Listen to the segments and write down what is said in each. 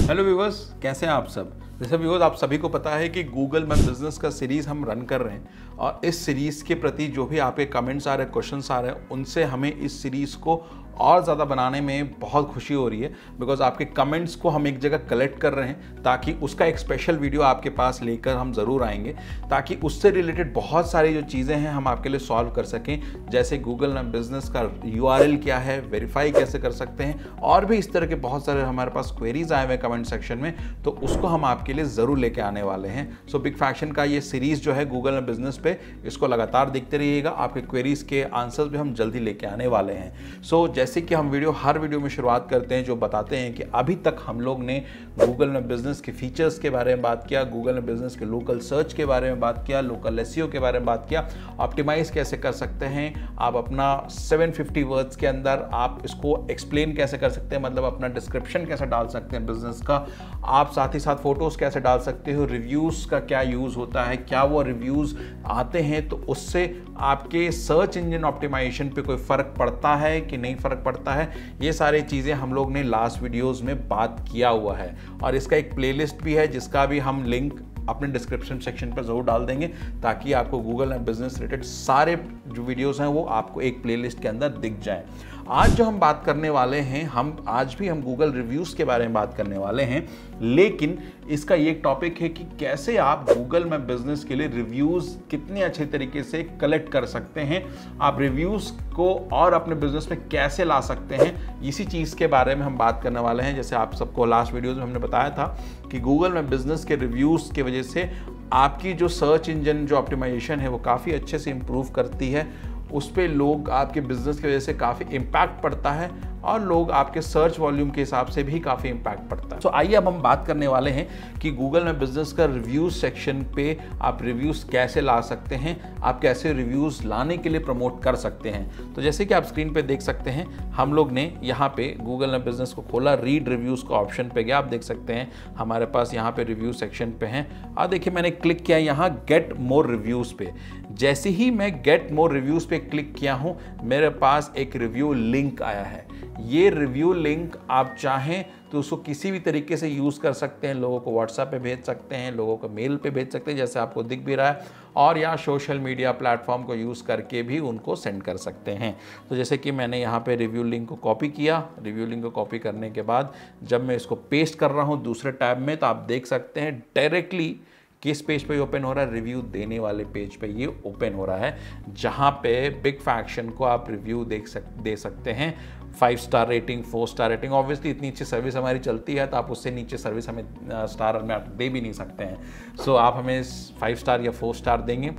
Hello viewers, कैसे हैं आप सब। जैसे व्यूवर्स, आप सभी को पता है कि गूगल मैप बिजनेस का सीरीज़ हम रन कर रहे हैं और इस सीरीज़ के प्रति जो भी आपके कमेंट्स आ रहे हैं, क्वेश्चंस आ रहे हैं, उनसे हमें इस सीरीज़ को और ज़्यादा बनाने में बहुत खुशी हो रही है। बिकॉज आपके कमेंट्स को हम एक जगह कलेक्ट कर रहे हैं ताकि उसका एक स्पेशल वीडियो आपके पास लेकर हम ज़रूर आएंगे, ताकि उससे रिलेटेड बहुत सारी जो चीज़ें हैं हम आपके लिए सॉल्व कर सकें। जैसे गूगल मैप बिजनेस का URL क्या है, वेरीफाई कैसे कर सकते हैं, और भी इस तरह के बहुत सारे हमारे पास क्वेरीज आए हुए कमेंट सेक्शन में, तो उसको हम आपके लिए ज़रूर लेके आने वाले हैं। सो बिग फैक्शन का ये सीरीज़ जो है गूगल मैप बिजनेस पे, इसको लगातार देखते रहिएगा। आपके क्वेरीज के आंसर्स भी हम जल्दी लेके आने वाले हैं। सो जैसे कि हम हर वीडियो में शुरुआत करते हैं जो बताते हैं कि अभी तक हम लोग ने गूगल मैप बिजनेस के फीचर्स के बारे में बात किया, गूगल मैप बिजनेस के लोकल सर्च के बारे में बात किया, लोकल SEO के बारे में बात किया, ऑप्टिमाइज कैसे कर सकते हैं आप अपना 750 वर्ड्स के अंदर, आप इसको एक्सप्लेन कैसे कर सकते हैं, मतलब अपना डिस्क्रिप्शन कैसे डाल सकते हैं बिजनेस का, आप साथ ही साथ फोटोज कैसे डाल सकते हो, रिव्यूज का क्या यूज होता है, क्या वो रिव्यूज आते हैं तो उससे आपके सर्च इंजन ऑप्टिमाइजेशन पे कोई फर्क पड़ता है कि नहीं फर्क पड़ता है। ये सारी चीज़ें हम लोग ने लास्ट वीडियोस में बात किया हुआ है और इसका एक प्लेलिस्ट भी है जिसका भी हम लिंक अपने डिस्क्रिप्शन सेक्शन पर जरूर डाल देंगे, ताकि आपको गूगल मैप बिजनेस रिलेटेड सारे जो वीडियोस हैं वो आपको एक प्लेलिस्ट के अंदर दिख जाए। आज जो हम बात करने वाले हैं, आज भी हम गूगल रिव्यूज़ के बारे में बात करने वाले हैं, लेकिन इसका ये टॉपिक है कि कैसे आप गूगल मैप बिजनेस के लिए रिव्यूज़ कितने अच्छे तरीके से कलेक्ट कर सकते हैं, आप रिव्यूज़ को और अपने बिजनेस में कैसे ला सकते हैं, इसी चीज़ के बारे में हम बात करने वाले हैं। जैसे आप सबको लास्ट वीडियोज़ में हमने बताया था कि गूगल मैप बिजनेस के रिव्यूज़ की वजह से आपकी जो सर्च इंजन जो ऑप्टिमाइजेशन है वो काफ़ी अच्छे से इम्प्रूव करती है, उस पर लोग आपके बिजनेस की वजह से काफ़ी इम्पैक्ट पड़ता है और लोग आपके सर्च वॉल्यूम के हिसाब से भी काफ़ी इम्पैक्ट पड़ता है। तो आइए अब हम बात करने वाले हैं कि गूगल मैप बिजनेस का रिव्यूज़ सेक्शन पे आप रिव्यूज़ कैसे ला सकते हैं, आप कैसे रिव्यूज़ लाने के लिए प्रमोट कर सकते हैं। तो जैसे कि आप स्क्रीन पे देख सकते हैं, हम लोग ने यहाँ पे गूगल मैप बिजनेस को खोला, रीड रिव्यूज़ का ऑप्शन पे गया, आप देख सकते हैं हमारे पास यहाँ पे रिव्यू सेक्शन पे हैं। और देखिए मैंने क्लिक किया यहाँ गेट मोर रिव्यूज़ पे। जैसे ही मैं गेट मोर रिव्यूज़ पे क्लिक किया हूँ, मेरे पास एक रिव्यू लिंक आया है। ये रिव्यू लिंक आप चाहें तो उसको किसी भी तरीके से यूज़ कर सकते हैं, लोगों को व्हाट्सएप पे भेज सकते हैं, लोगों को मेल पे भेज सकते हैं जैसे आपको दिख भी रहा है, और या सोशल मीडिया प्लेटफॉर्म को यूज़ करके भी उनको सेंड कर सकते हैं। तो जैसे कि मैंने यहाँ पे रिव्यू लिंक को कॉपी किया, रिव्यू लिंक को कॉपी करने के बाद जब मैं इसको पेस्ट कर रहा हूँ दूसरे टैब में, तो आप देख सकते हैं डायरेक्टली किस पेज पे ओपन हो रहा है, रिव्यू देने वाले पेज पे ये ओपन हो रहा है, जहाँ पे बिग फैक्शन को आप रिव्यू दे सकते हैं। 5 star rating, 4 star rating, obviously इतनी अच्छी सर्विस हमारी चलती है तो आप उससे नीचे सर्विस हमें स्टार में आप दे भी नहीं सकते हैं। सो आप हमें 5 स्टार या 4 स्टार देंगे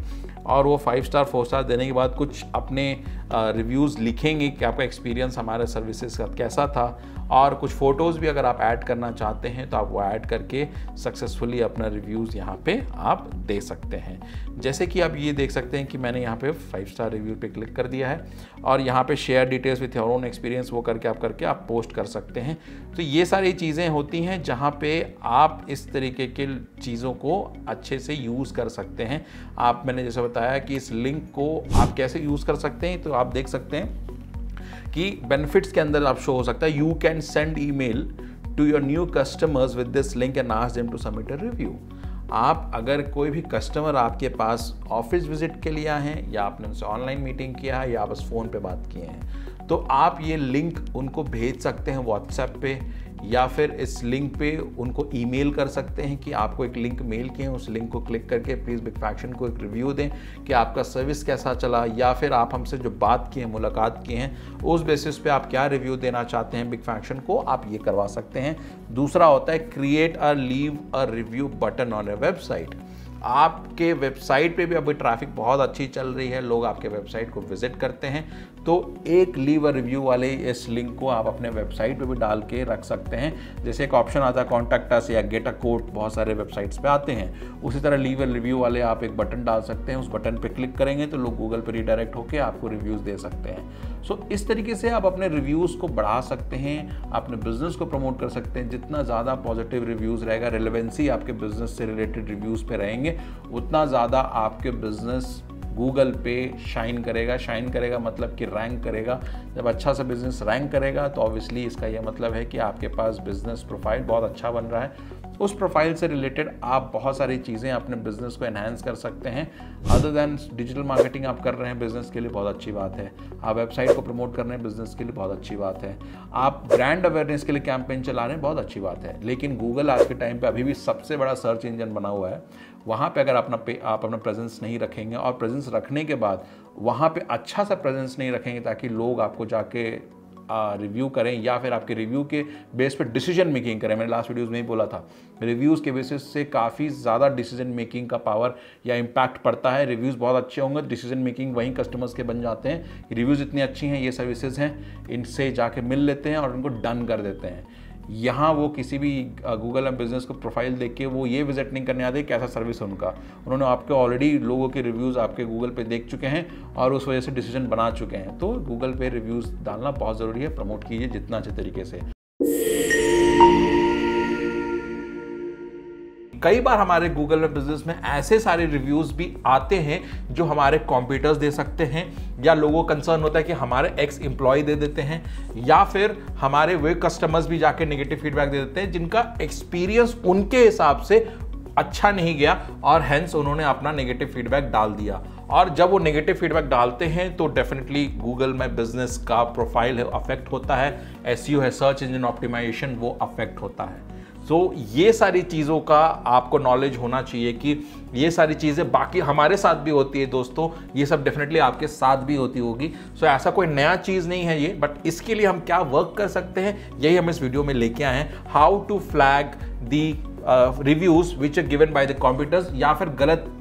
और वो 5 स्टार 4 स्टार देने के बाद कुछ अपने रिव्यूज़ लिखेंगे कि आपका एक्सपीरियंस हमारे सर्विसेज का कैसा था, और कुछ फ़ोटोज़ भी अगर आप ऐड करना चाहते हैं तो आप वो ऐड करके सक्सेसफुली अपना रिव्यूज़ यहाँ पे आप दे सकते हैं। जैसे कि आप ये देख सकते हैं कि मैंने यहाँ पे 5 स्टार रिव्यू पे क्लिक कर दिया है और यहाँ पे share details with your own experience वो करके आप पोस्ट कर सकते हैं। तो ये सारी चीज़ें होती हैं जहाँ पे आप इस तरीके के चीज़ों को अच्छे से यूज़ कर सकते हैं। मैंने जैसे बताया कि इस लिंक को आप कैसे यूज़ कर सकते हैं, तो आप देख सकते हैं कि बेनिफिट्स के अंदर आप शो हो सकता है, you can send email to your new customers with this link and ask them to submit a review. आप अगर कोई भी कस्टमर आपके पास ऑफिस विजिट के लिए आए हैं, या आपने उनसे ऑनलाइन मीटिंग किया है, या बस फ़ोन पे बात किए हैं, तो आप ये लिंक उनको भेज सकते हैं व्हाट्सएप पे, या फिर इस लिंक पे उनको ईमेल कर सकते हैं कि आपको एक लिंक मेल किए, उस लिंक को क्लिक करके प्लीज़ बिग फैक्शन को एक रिव्यू दें कि आपका सर्विस कैसा चला, या फिर आप हमसे जो बात की है, मुलाकात की हैं, उस बेसिस पे आप क्या रिव्यू देना चाहते हैं बिग फैक्शन को, आप ये करवा सकते हैं। दूसरा होता है create a leave a review button on your website. आपके वेबसाइट पे भी अभी ट्रैफिक बहुत अच्छी चल रही है, लोग आपके वेबसाइट को विजिट करते हैं, तो एक लीव अ रिव्यू वाले इस लिंक को आप अपने वेबसाइट पे भी डाल के रख सकते हैं। जैसे एक ऑप्शन आता है कॉन्टैक्ट अस या गेट अ कोट, बहुत सारे वेबसाइट्स पे आते हैं, उसी तरह लीव अ रिव्यू वाले आप एक बटन डाल सकते हैं, उस बटन पे क्लिक करेंगे तो लोग गूगल पे रिडायरेक्ट होकर आपको रिव्यूज़ दे सकते हैं। सो इस तरीके से आप अपने रिव्यूज़ को बढ़ा सकते हैं, अपने बिजनेस को प्रमोट कर सकते हैं। जितना ज़्यादा पॉजिटिव रिव्यूज़ रहेगा, रिलेवेंसी आपके बिजनेस से रिलेटेड रिव्यूज़ पे रहेंगे, उतना ज़्यादा आपके बिजनेस गूगल पे शाइन करेगा मतलब कि रैंक करेगा। जब अच्छा सा बिजनेस रैंक करेगा तो ऑब्वियसली इसका यह मतलब है कि आपके पास बिजनेस प्रोफाइल बहुत अच्छा बन रहा है। उस प्रोफाइल से रिलेटेड आप बहुत सारी चीज़ें अपने बिजनेस को एनहांस कर सकते हैं। अदर दैन डिजिटल मार्केटिंग आप कर रहे हैं बिजनेस के लिए, बहुत अच्छी बात है। आप वेबसाइट को प्रमोट कर रहे हैं बिजनेस के लिए, बहुत अच्छी बात है। आप ब्रांड अवेयरनेस के लिए कैंपेन चला रहे हैं, बहुत अच्छी बात है। लेकिन गूगल आज के टाइम पे अभी भी सबसे बड़ा सर्च इंजन बना हुआ है। वहाँ पे अगर आप अपना प्रेजेंस नहीं रखेंगे और प्रेजेंस रखने के बाद वहाँ पे अच्छा सा प्रेजेंस नहीं रखेंगे ताकि लोग आपको जाके रिव्यू करें या फिर आपके रिव्यू के बेस पे डिसीजन मेकिंग करें। मैंने लास्ट वीडियोस में ही बोला था, रिव्यूज़ के बेसिस से काफ़ी ज़्यादा डिसीजन मेकिंग का पावर या इम्पैक्ट पड़ता है। रिव्यूज़ बहुत अच्छे होंगे, डिसीजन मेकिंग वहीं कस्टमर्स के बन जाते हैं। रिव्यूज़ इतनी अच्छी हैं, ये सर्विसेज हैं, इनसे जाके मिल लेते हैं और उनको डन कर देते हैं। यहाँ वो किसी भी गूगल एंड बिजनेस को प्रोफाइल देख के वो ये विजिट नहीं करने आते कैसा सर्विस है उनका। उन्होंने आपके ऑलरेडी लोगों के रिव्यूज़ आपके गूगल पे देख चुके हैं और उस वजह से डिसीजन बना चुके हैं। तो गूगल पे रिव्यूज़ डालना बहुत ज़रूरी है, प्रमोट कीजिए जितना अच्छे तरीके से। कई बार हमारे गूगल में बिजनेस में ऐसे सारे रिव्यूज भी आते हैं जो हमारे कॉम्पिटिटर्स दे सकते हैं, या लोगों को कंसर्न होता है कि हमारे एक्स एम्प्लॉय दे देते हैं, या फिर हमारे वे कस्टमर्स भी जाके नेगेटिव फीडबैक दे देते हैं जिनका एक्सपीरियंस उनके हिसाब से अच्छा नहीं गया और हेंस उन्होंने अपना नेगेटिव फीडबैक डाल दिया। और जब वो नेगेटिव फीडबैक डालते हैं तो डेफिनेटली गूगल में बिजनेस का प्रोफाइल है अफेक्ट होता है, एसईओ है, सर्च इंजन ऑप्टिमाइजेशन, वो अफेक्ट होता है। तो ये सारी चीज़ों का आपको नॉलेज होना चाहिए कि ये सारी चीज़ें बाकी हमारे साथ भी होती है दोस्तों, ये सब डेफिनेटली आपके साथ भी होती होगी। सो ऐसा कोई नया चीज़ नहीं है ये, बट इसके लिए हम क्या वर्क कर सकते हैं यही हम इस वीडियो में लेके आए हैं। How to flag the reviews which are given by the competitors, या फिर गलत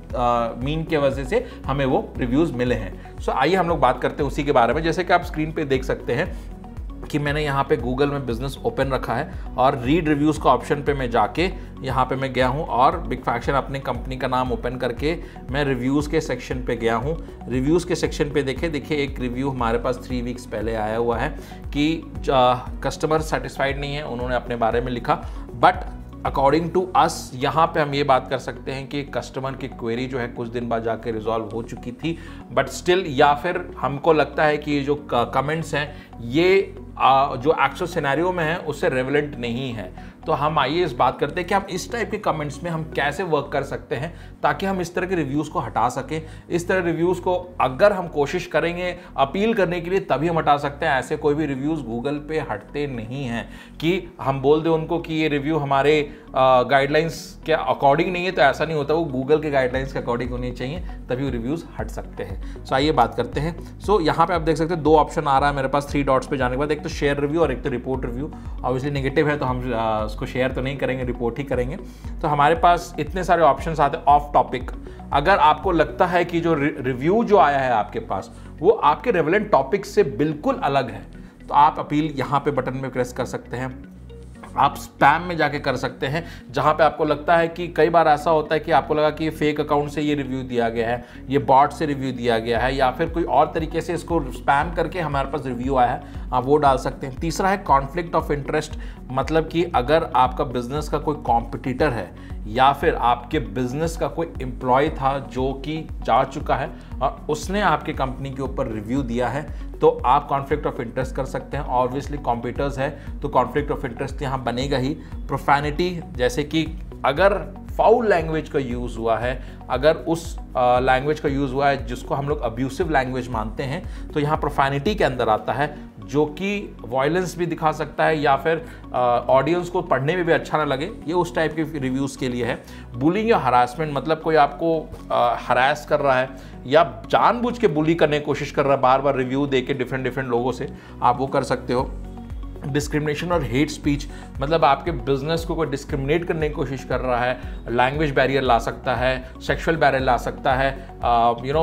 मीन के वजह से हमें वो रिव्यूज़ मिले हैं। सो आइए हम लोग बात करते हैं उसी के बारे में। जैसे कि आप स्क्रीन पे देख सकते हैं कि मैंने यहाँ पे गूगल में बिजनेस ओपन रखा है और रीड रिव्यूज़ का ऑप्शन पे मैं जाके यहाँ पे मैं गया हूँ और बिग फ्रैक्शन अपने कंपनी का नाम ओपन करके मैं रिव्यूज़ के सेक्शन पे गया हूँ। रिव्यूज़ के सेक्शन पे देखिए एक रिव्यू हमारे पास 3 वीक्स पहले आया हुआ है कि कस्टमर सेटिस्फाइड नहीं है, उन्होंने अपने बारे में लिखा। बट अकॉर्डिंग टू अस यहाँ पे हम ये बात कर सकते हैं कि कस्टमर की क्वेरी जो है कुछ दिन बाद जाके रिजॉल्व हो चुकी थी, बट स्टिल या फिर हमको लगता है कि ये जो कमेंट्स हैं ये जो एक्चुअल सिनेरियो में है उससे रेलेवेंट नहीं है। तो हम आइए इस बात करते हैं कि हम इस टाइप के कमेंट्स में हम कैसे वर्क कर सकते हैं ताकि हम इस तरह के रिव्यूज़ को हटा सकें। इस तरह रिव्यूज़ को अगर हम कोशिश करेंगे अपील करने के लिए तभी हम हटा सकते हैं। ऐसे कोई भी रिव्यूज़ गूगल पे हटते नहीं हैं कि हम बोल दें उनको कि ये रिव्यू हमारे गाइडलाइंस के अकॉर्डिंग नहीं है, तो ऐसा नहीं होता, वो गूगल के गाइडलाइंस के अकॉर्डिंग होनी चाहिए तभी वो रिव्यूज़ हट सकते हैं। सो आइए बात करते हैं। सो यहाँ पे आप देख सकते हैं 2 ऑप्शन आ रहा है मेरे पास 3 डॉट्स पे जाने के बाद, एक तो शेयर रिव्यू और एक तो रिपोर्ट रिव्यू। ऑब्वियसली नेगेटिव है तो हम उसको शेयर तो नहीं करेंगे, रिपोर्ट ही करेंगे। तो हमारे पास इतने सारे ऑप्शंस आते हैं ऑफ टॉपिक। अगर आपको लगता है कि जो रिव्यू जो आया है आपके पास वो आपके रेलेवेंट टॉपिक से बिल्कुल अलग है तो आप अपील यहाँ पे बटन में प्रेस कर सकते हैं। आप स्पैम में जाके कर सकते हैं जहां पे आपको लगता है कि कई बार ऐसा होता है कि आपको लगा कि फेक अकाउंट से ये रिव्यू दिया गया है, ये बॉट से रिव्यू दिया गया है, या फिर कोई और तरीके से इसको स्पैम करके हमारे पास रिव्यू आया है, आप वो डाल सकते हैं। तीसरा है कॉन्फ्लिक्ट ऑफ इंटरेस्ट, मतलब कि अगर आपका बिजनेस का कोई कॉम्पिटिटर है या फिर आपके बिजनेस का कोई एम्प्लॉय था जो कि जा चुका है और उसने आपके कंपनी के ऊपर रिव्यू दिया है तो आप कॉन्फ्लिक्ट ऑफ इंटरेस्ट कर सकते हैं। ऑब्वियसली कॉम्पिटिटर्स है तो कॉन्फ्लिक्ट ऑफ इंटरेस्ट यहाँ बनेगा ही। प्रोफैनिटी, जैसे कि अगर फाउल लैंग्वेज का यूज़ हुआ है, अगर उस लैंग्वेज का यूज़ हुआ है जिसको हम लोग अब्यूसिव लैंग्वेज मानते हैं तो यहाँ प्रोफैनिटी के अंदर आता है, जो कि वॉयलेंस भी दिखा सकता है या फिर ऑडियंस को पढ़ने में भी अच्छा ना लगे, ये उस टाइप के रिव्यूज़ के लिए है। बुलिंग या हरासमेंट, मतलब कोई आपको हरास कर रहा है या जानबूझ के बुली करने की कोशिश कर रहा है, बार बार रिव्यू दे के डिफरेंट लोगों से, आप वो कर सकते हो। डिस्क्रिमिनेशन और हेट स्पीच, मतलब आपके बिजनेस को कोई डिस्क्रिमिनेट करने की कोशिश कर रहा है, लैंग्वेज बैरियर ला सकता है, सेक्सुअल बैरियर ला सकता है,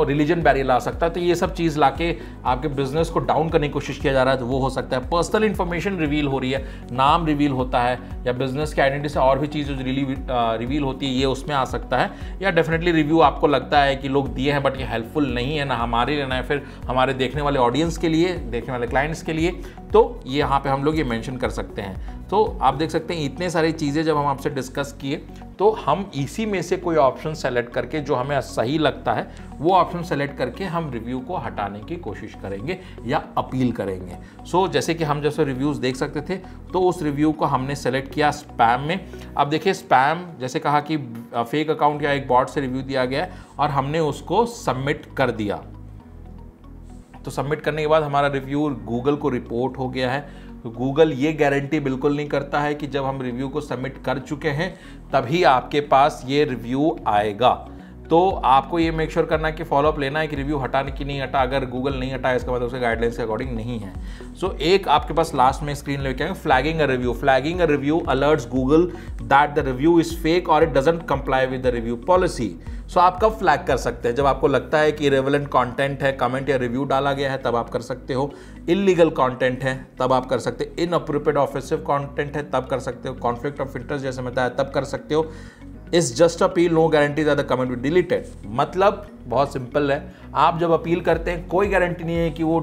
रिलीजन बैरियर ला सकता है, तो ये सब चीज़ लाके आपके बिजनेस को डाउन करने की कोशिश किया जा रहा है तो वो हो सकता है। पर्सनल इन्फॉर्मेशन रिवील हो रही है, नाम रिवील होता है या बिजनेस की आइडेंटिटी से और भी चीज़ रिवील होती है, ये उसमें आ सकता है। या डेफिनेटली रिव्यू आपको लगता है कि लोग दिए हैं बट ये हेल्पफुल नहीं है, ना हमारे लिए ना फिर हमारे देखने वाले ऑडियंस के लिए, देखने वाले क्लाइंट्स के लिए, तो ये यहाँ पे हम लोग ये मेंशन कर सकते हैं। तो आप देख सकते हैं इतने सारी चीज़ें जब हम आपसे डिस्कस किए तो हम इसी में से कोई ऑप्शन सेलेक्ट करके जो हमें सही लगता है वो ऑप्शन सेलेक्ट करके हम रिव्यू को हटाने की कोशिश करेंगे या अपील करेंगे। सो जैसे कि हम जैसे रिव्यूज़ देख सकते थे, तो उस रिव्यू को हमने सेलेक्ट किया स्पैम में। अब देखिए स्पैम जैसे कहा कि फेक अकाउंट या एक बॉट से रिव्यू दिया गया है और हमने उसको सबमिट कर दिया। तो सबमिट करने के बाद हमारा रिव्यू गूगल को रिपोर्ट हो गया है। तो गूगल ये गारंटी बिल्कुल नहीं करता है कि जब हम रिव्यू को सबमिट कर चुके हैं तभी आपके पास ये रिव्यू आएगा। तो आपको ये मेक श्योर करना है कि फॉलोअप लेना है कि रिव्यू हटाने की नहीं हटा। अगर गूगल नहीं हटाया इसका मतलब उसके गाइडलाइंस के अकॉर्डिंग नहीं है। सो एक आपके पास लास्ट में स्क्रीन लेके आएंगे, flagging a review. Flagging a review alerts Google that the review is fake और it doesn't comply with the review policy. So आप कब फ्लैग कर सकते हैं? जब आपको लगता है कि इरेलेवेंट कंटेंट है, कमेंट या रिव्यू डाला गया है, तब आप कर सकते हो। इलीगल कंटेंट है तब आप कर सकते हो। इनअप्रोप्रिएट ऑफेंसिव कंटेंट है तब कर सकते हो। कॉन्फ्लिक्ट ऑफ इंटरेस्ट जैसे बताया तब कर सकते हो। Is just appeal no guarantee that the comment will deleted. मतलब बहुत सिंपल है, आप जब अपील करते हैं कोई गारंटी नहीं है कि वो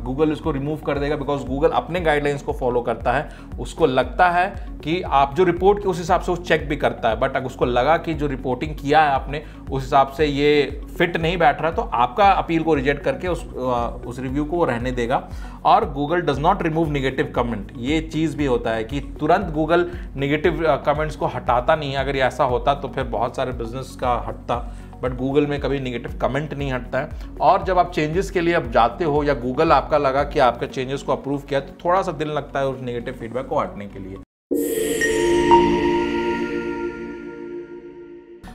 गूगल इसको रिमूव कर देगा, बिकॉज गूगल अपने गाइडलाइंस को फॉलो करता है। उसको लगता है कि आप जो रिपोर्ट की उस हिसाब से वो चेक भी करता है, बट अगर उसको लगा कि जो रिपोर्टिंग किया है आपने उस हिसाब से ये फिट नहीं बैठ रहा तो आपका अपील को रिजेक्ट करके उस रिव्यू को वो रहने देगा। और Google does not remove negative comment. ये चीज़ भी होता है कि तुरंत गूगल नेगेटिव कमेंट्स को हटाता नहीं है। अगर ऐसा होता तो फिर बहुत सारे बिजनेस का हटता, बट गूगल में कभी नेगेटिव कमेंट नहीं हटता है। और जब आप चेंजेस के लिए अब जाते हो या गूगल आपका लगा कि आपके चेंजेस को अप्रूव किया तो थोड़ा सा दिन लगता है उस नेगेटिव फीडबैक को हटने के लिए।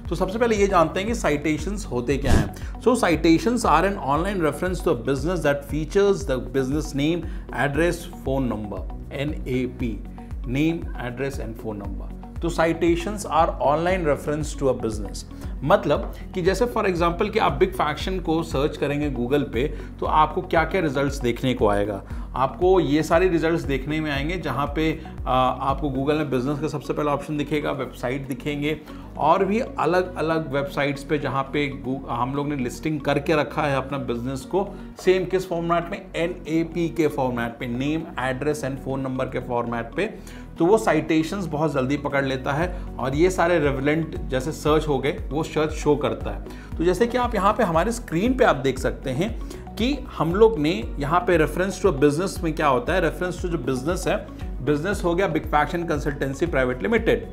तो सबसे पहले ये जानते हैं कि साइटेशंस होते क्या हैं। So citations are an online reference to a business that features the business name, address, phone number, NAP, name, address and phone number. तो citations are online reference to a business. मतलब कि जैसे for example कि आप big faction को search करेंगे Google पे तो आपको क्या क्या रिजल्ट्स देखने को आएगा। आपको ये सारे रिजल्ट्स देखने में आएंगे जहाँ पे आपको गूगल में बिजनेस का सबसे पहला ऑप्शन दिखेगा, वेबसाइट दिखेंगे और भी अलग अलग वेबसाइट्स पे जहाँ पे हम लोग ने लिस्टिंग करके रखा है अपना बिजनेस को, सेम किस फॉर्मेट में, NAP के फॉर्मेट पे, name, address and phone number के फॉर्मेट पे। तो वो साइटेशंस बहुत जल्दी पकड़ लेता है और ये सारे रेलेवेंट जैसे सर्च हो गए वो सर्च शो करता है। तो जैसे कि आप यहाँ पे हमारे स्क्रीन पे आप देख सकते हैं कि हम लोग ने यहाँ पे रेफरेंस टू बिजनेस में क्या होता है, रेफरेंस टू जो बिजनेस है, बिजनेस हो गया Big faction consultancy private Limited.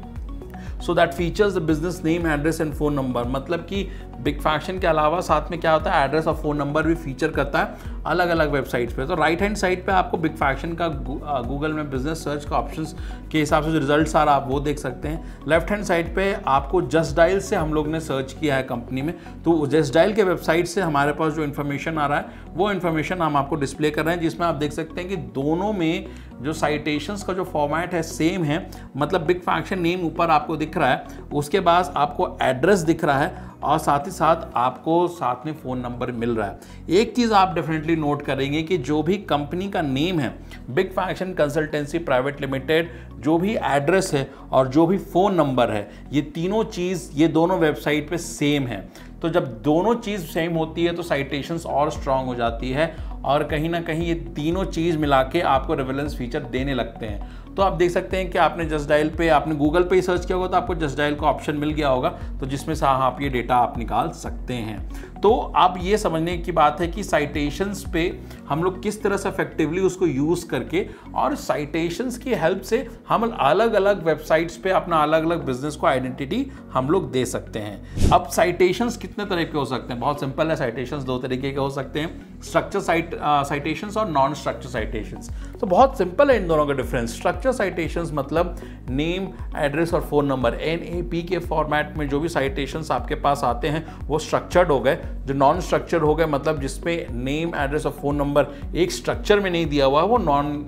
So that features the business name, address and phone number. मतलब कि बिग फैक्शन के अलावा साथ में क्या होता है, एड्रेस और फोन नंबर भी फीचर करता है अलग अलग वेबसाइट्स पे। तो राइट हैंड साइड पे आपको बिग फैक्शन का गूगल में बिजनेस सर्च का ऑप्शंस के हिसाब से जो रिजल्ट्स आ रहा है आप वो देख सकते हैं। लेफ्ट हैंड साइड पे आपको जस्ट डायल से हम लोग ने सर्च किया है कंपनी में, तो जस्ट डायल के वेबसाइट से हमारे पास जो इन्फॉर्मेशन आ रहा है वो इन्फॉर्मेशन हम आपको डिस्प्ले कर रहे हैं, जिसमें आप देख सकते हैं कि दोनों में जो साइटेशंस का जो फॉर्मेट है सेम है। मतलब बिग फैक्शन नेम ऊपर आपको दिख रहा है, उसके बाद आपको एड्रेस दिख रहा है और साथ ही साथ आपको साथ में फ़ोन नंबर मिल रहा है। एक चीज़ आप डेफिनेटली नोट करेंगे कि जो भी कंपनी का नेम है Big faction consultancy private Limited, जो भी एड्रेस है और जो भी फ़ोन नंबर है, ये तीनों चीज़ ये दोनों वेबसाइट पे सेम है। तो जब दोनों चीज़ सेम होती है तो साइटेशंस और स्ट्रांग हो जाती है और कहीं ना कहीं ये तीनों चीज़ मिला के आपको रेलेवेंस फीचर देने लगते हैं। तो आप देख सकते हैं कि आपने जस्ट डायल पे, आपने गूगल पे ही सर्च किया होगा तो आपको जस्ट डायल का ऑप्शन मिल गया होगा, तो जिसमें से आप ये डेटा आप निकाल सकते हैं। तो आप ये समझने की बात है कि साइटेशंस पे हम लोग किस तरह से इफेक्टिवली उसको यूज़ करके और साइटेशंस की हेल्प से हम अलग अलग वेबसाइट्स पे अपना अलग अलग बिजनेस को आइडेंटिटी हम लोग दे सकते हैं। अब साइटेशंस कितने तरह के हो सकते हैं? बहुत सिंपल है, साइटेशंस दो तरीके के हो सकते हैं, स्ट्रक्चर साइटेशंस और नॉन स्ट्रक्चर साइटेशंस। तो बहुत सिंपल है इन दोनों का डिफरेंस। स्ट्रक्चर साइटेशंस मतलब नेम, एड्रेस और फोन नंबर, NAP के फॉर्मेट में जो भी साइटेशंस आपके पास आते हैं वो स्ट्रक्चर्ड हो गए। जो नॉन स्ट्रक्चर हो गए मतलब जिसमें नेम, एड्रेस और फोन नंबर एक स्ट्रक्चर में नहीं दिया हुआ है, वो नॉन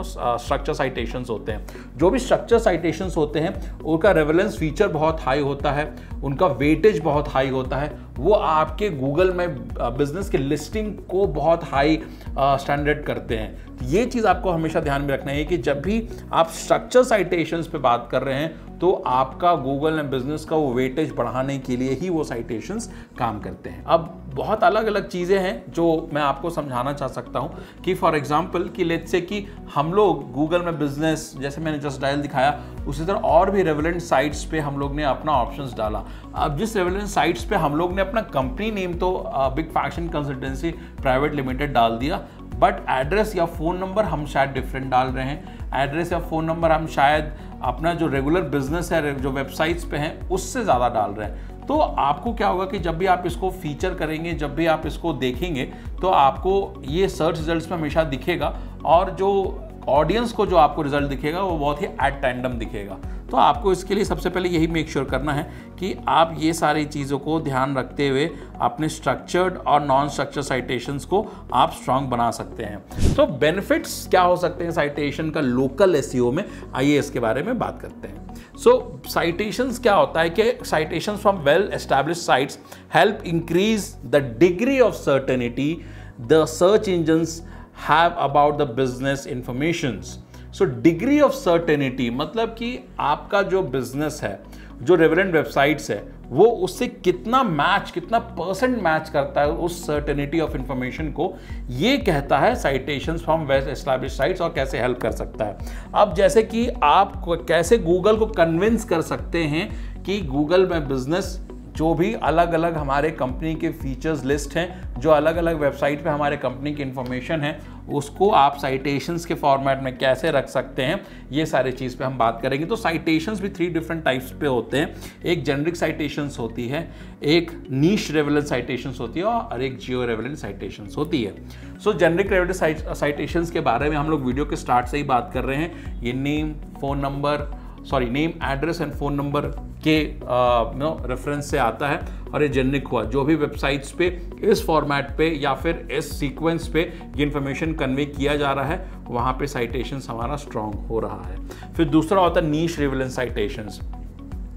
स्ट्रक्चर साइटेशंस होते हैं। जो भी स्ट्रक्चर साइटेशंस होते हैं उनका रेलेवेंस फीचर बहुत हाई होता है, उनका वेटेज बहुत हाई होता है, वो आपके गूगल में बिजनेस के लिस्टिंग को बहुत हाई स्टैंडर्ड करते हैं। ये चीज़ आपको हमेशा ध्यान में रखना है कि जब भी आप स्ट्रक्चर साइटेशंस पे बात कर रहे हैं तो आपका गूगल में बिजनेस का वो वेटेज बढ़ाने के लिए ही वो साइटेशंस काम करते हैं। अब बहुत अलग अलग चीज़ें हैं जो मैं आपको समझाना चाह सकता हूँ कि फॉर एग्जांपल कि लेट्स से कि हम लोग गूगल में बिजनेस, जैसे मैंने जस्ट डायल दिखाया, उसी तरह और भी रेवेलेंट साइट्स पे हम लोग ने अपना ऑप्शंस डाला। अब जिस रेवेलेंट साइट्स पे हम लोग ने अपना कंपनी नेम तो Big faction consultancy private Limited डाल दिया, बट एड्रेस या फ़ोन नंबर हम शायद डिफरेंट डाल रहे हैं। एड्रेस या फ़ोन नंबर हम शायद अपना जो रेगुलर बिजनेस है, जो वेबसाइट्स पे हैं, उससे ज़्यादा डाल रहे हैं। तो आपको क्या होगा कि जब भी आप इसको फीचर करेंगे, जब भी आप इसको देखेंगे, तो आपको ये सर्च रिजल्ट्स में हमेशा दिखेगा, और जो ऑडियंस को जो आपको रिजल्ट दिखेगा वो बहुत ही एट टैंडम दिखेगा। तो आपको इसके लिए सबसे पहले यही मेक श्योर करना है कि आप ये सारी चीज़ों को ध्यान रखते हुए अपने स्ट्रक्चर्ड और नॉन स्ट्रक्चर्ड साइटेशंस को आप स्ट्रांग बना सकते हैं। तो बेनिफिट्स क्या हो सकते हैं साइटेशन का लोकल एसईओ में, आइए इसके बारे में बात करते हैं। सो साइटेशंस क्या होता है कि citations from well established sites help increase the degree of certainty the search engines have about the business informations. So degree of certainty मतलब कि आपका जो बिजनेस है, जो रेवेलेंट वेबसाइट्स है, वो उससे कितना परसेंट मैच करता है उस सर्टेनिटी ऑफ इंफॉर्मेशन को, ये कहता है citations from well established sites, और कैसे हेल्प कर सकता है। अब जैसे कि आप कैसे गूगल को कन्विंस कर सकते हैं कि गूगल में बिजनेस जो भी अलग अलग हमारे कंपनी के फीचर्स लिस्ट हैं, जो अलग अलग वेबसाइट पे हमारे कंपनी की इंफॉर्मेशन है, उसको आप साइटेशंस के फॉर्मेट में कैसे रख सकते हैं, ये सारी चीज़ पे हम बात करेंगे। तो साइटेशंस भी 3 डिफरेंट टाइप्स पे होते हैं। एक जेनरिक साइटेशंस होती है, एक नीश रेवेलेंट साइटेशंस होती है, और एक जियो रेवेलेंट साइटेशंस होती है। सो जेनरिक रेवेलेंट साइटेशंस के बारे में हम लोग वीडियो के स्टार्ट से ही बात कर रहे हैं। ये name, address and phone number के रेफरेंस से आता है, और ये जेनरिक हुआ जो भी वेबसाइट्स पे इस फॉर्मेट पे या फिर इस सीक्वेंस पे ये इन्फॉर्मेशन कन्वे किया जा रहा है, वहाँ पे साइटेशंस हमारा स्ट्रॉन्ग हो रहा है। फिर दूसरा होता है नीश रेवेलेंट साइटेशंस।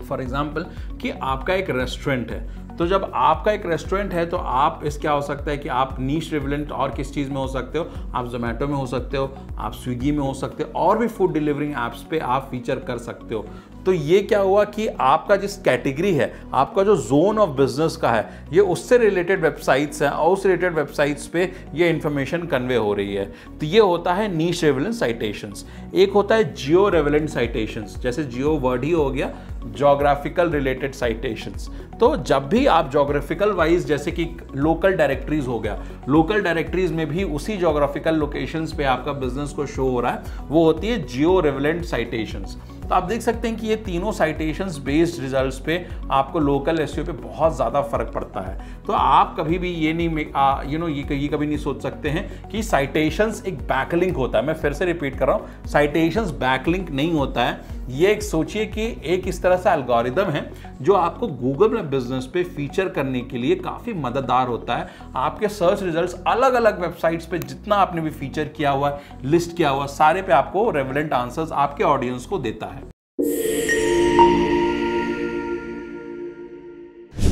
फॉर एग्जाम्पल कि आपका एक रेस्टोरेंट है, तो जब आपका एक रेस्टोरेंट है तो आप इस क्या हो सकता है कि आप नीश रेवेलेंट और किस चीज़ में हो सकते हो, आप जोमेटो में हो सकते हो, आप स्विगी में हो सकते हो, और भी फूड डिलीवरिंग ऐप्स पे आप फीचर कर सकते हो। तो ये क्या हुआ कि आपका जिस कैटेगरी है, आपका जो जोन ऑफ बिजनेस का है, ये उससे रिलेटेड वेबसाइट्स हैं, और उस रिलेटेड वेबसाइट्स पे ये इंफॉर्मेशन कन्वे हो रही है। तो ये होता है नीश रेवेलेंट साइटेशंस। एक होता है जियो रेवेलेंट साइटेशंस, जैसे जियो वर्ड ही हो गया, जोग्राफिकल रिलेटेड साइटेशंस। तो जब भी आप जोग्राफिकल वाइज, जैसे कि लोकल डायरेक्टरीज हो गया, लोकल डायरेक्टरीज में भी उसी जोग्राफिकल लोकेशंस पे आपका बिजनेस को शो हो रहा है, वो होती है जियो रेवेलेंट साइटेशंस। तो आप देख सकते हैं कि ये तीनों साइटेशंस बेस्ड रिजल्ट्स पे आपको लोकल एसईओ पे बहुत ज़्यादा फर्क पड़ता है। तो आप कभी भी ये नहीं ये कभी नहीं सोच सकते हैं कि साइटेशंस एक बैकलिंक होता है। मैं फिर से रिपीट कर रहा हूँ, साइटेशंस बैकलिंक नहीं होता है। ये एक सोचिए कि एक इस तरह से एल्गोरिदम है जो आपको गूगल में बिजनेस पे फीचर करने के लिए काफ़ी मददगार होता है। आपके सर्च रिजल्ट्स अलग अलग वेबसाइट्स पे जितना आपने भी फीचर किया हुआ है, लिस्ट किया हुआ, सारे पे आपको रेवेलेंट आंसर्स आपके ऑडियंस को देता है।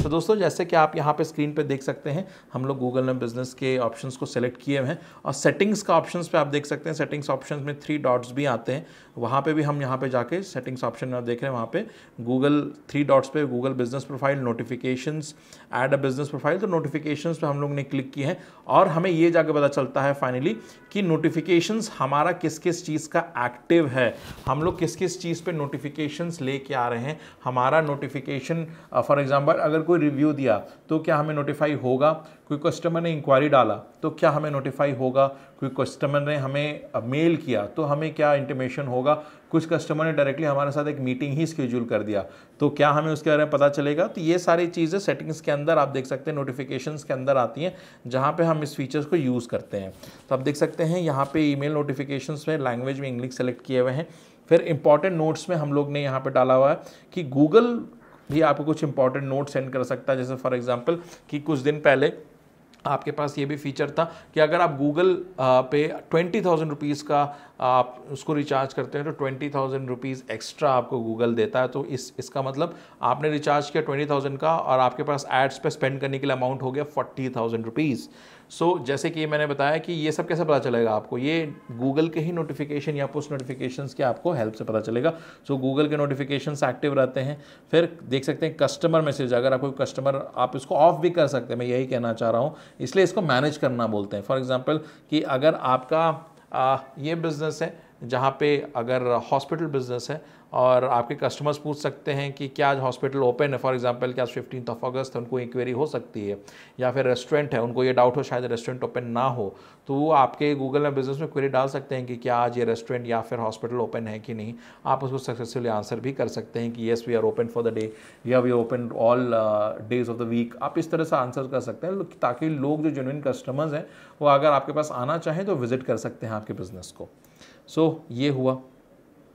तो दोस्तों, जैसे कि आप यहाँ पे स्क्रीन पे देख सकते हैं, हम लोग गूगल में बिजनेस के ऑप्शंस को सेलेक्ट किए हुए हैं, और सेटिंग्स का ऑप्शंस पे आप देख सकते हैं, सेटिंग्स ऑप्शंस में 3 डॉट्स भी आते हैं। वहाँ पे भी हम यहाँ पे जाके सेटिंग्स ऑप्शन में आप देख रहे हैं, वहाँ पे गूगल 3 डॉट्स पे Google business profile, notifications, add a business profile. तो नोटिफिकेशंस पे हम लोग ने क्लिक किए हैं, और हमें ये जाके पता चलता है फाइनली कि नोटिफिकेशंस हमारा किस किस चीज़ का एक्टिव है, हम लोग किस किस चीज़ पे नोटिफिकेशंस लेके आ रहे हैं। हमारा नोटिफिकेशन फॉर एग्जांपल अगर कोई रिव्यू दिया तो क्या हमें नोटिफाई होगा, कोई कस्टमर ने इंक्वायरी डाला तो क्या हमें नोटिफाई होगा, कोई कस्टमर ने हमें मेल किया तो हमें क्या इंटीमेशन होगा, कुछ कस्टमर ने डायरेक्टली हमारे साथ एक मीटिंग ही स्केड्यूल कर दिया तो क्या हमें उसके बारे में पता चलेगा। तो ये सारी चीज़ें सेटिंग्स के अंदर आप देख सकते हैं, नोटिफिकेशंस के अंदर आती हैं, जहाँ पे हम इस फीचर्स को यूज़ करते हैं। तो आप देख सकते हैं यहाँ पे ईमेल नोटिफिकेशंस में लैंग्वेज में इंग्लिश सेलेक्ट किए हुए हैं। फिर इंपॉर्टेंट नोट्स में हम लोग ने यहाँ पर डाला हुआ है कि गूगल भी आपको कुछ इंपॉर्टेंट नोट सेंड कर सकता है। जैसे फॉर एग्जांपल कि कुछ दिन पहले आपके पास ये भी फीचर था कि अगर आप गूगल पे 20,000 रुपीज़ का आप उसको रिचार्ज करते हैं तो 20,000 रुपीज़ एक्स्ट्रा आपको गूगल देता है। तो इसका मतलब आपने रिचार्ज किया 20,000 का और आपके पास एड्स पे स्पेंड करने के लिए अमाउंट हो गया 40,000 रुपीज़। जैसे कि मैंने बताया कि ये सब कैसे पता चलेगा आपको, ये गूगल के ही नोटिफिकेशन या पुश नोटिफिकेशंस के आपको हेल्प से पता चलेगा। गूगल के नोटिफिकेशंस एक्टिव रहते हैं। फिर देख सकते हैं कस्टमर मैसेज, अगर आपको कस्टमर, आप इसको ऑफ भी कर सकते हैं, मैं यही कहना चाह रहा हूँ, इसलिए इसको मैनेज करना बोलते हैं। फॉर एग्जाम्पल कि अगर आपका ये बिज़नेस है जहाँ पे अगर हॉस्पिटल बिज़नेस है और आपके कस्टमर्स पूछ सकते हैं कि क्या आज हॉस्पिटल ओपन है, फॉर एग्जांपल क्या 15 अगस्त है, उनको इंक्वायरी हो सकती है, या फिर रेस्टोरेंट है, उनको ये डाउट हो शायद रेस्टोरेंट ओपन ना हो, तो वो आपके गूगल में बिजनेस में क्वेरी डाल सकते हैं कि क्या आज ये रेस्टोरेंट या फिर हॉस्पिटल ओपन है कि नहीं। आप उसको सक्सेसफुली आंसर भी कर सकते हैं कि yes we are open for the day, या we open all days of the week. आप इस तरह से आंसर कर सकते हैं ताकि लोग जो जेन्युइन कस्टमर्स हैं वो अगर आपके पास आना चाहें तो विजिट कर सकते हैं आपके बिजनेस को। ये हुआ।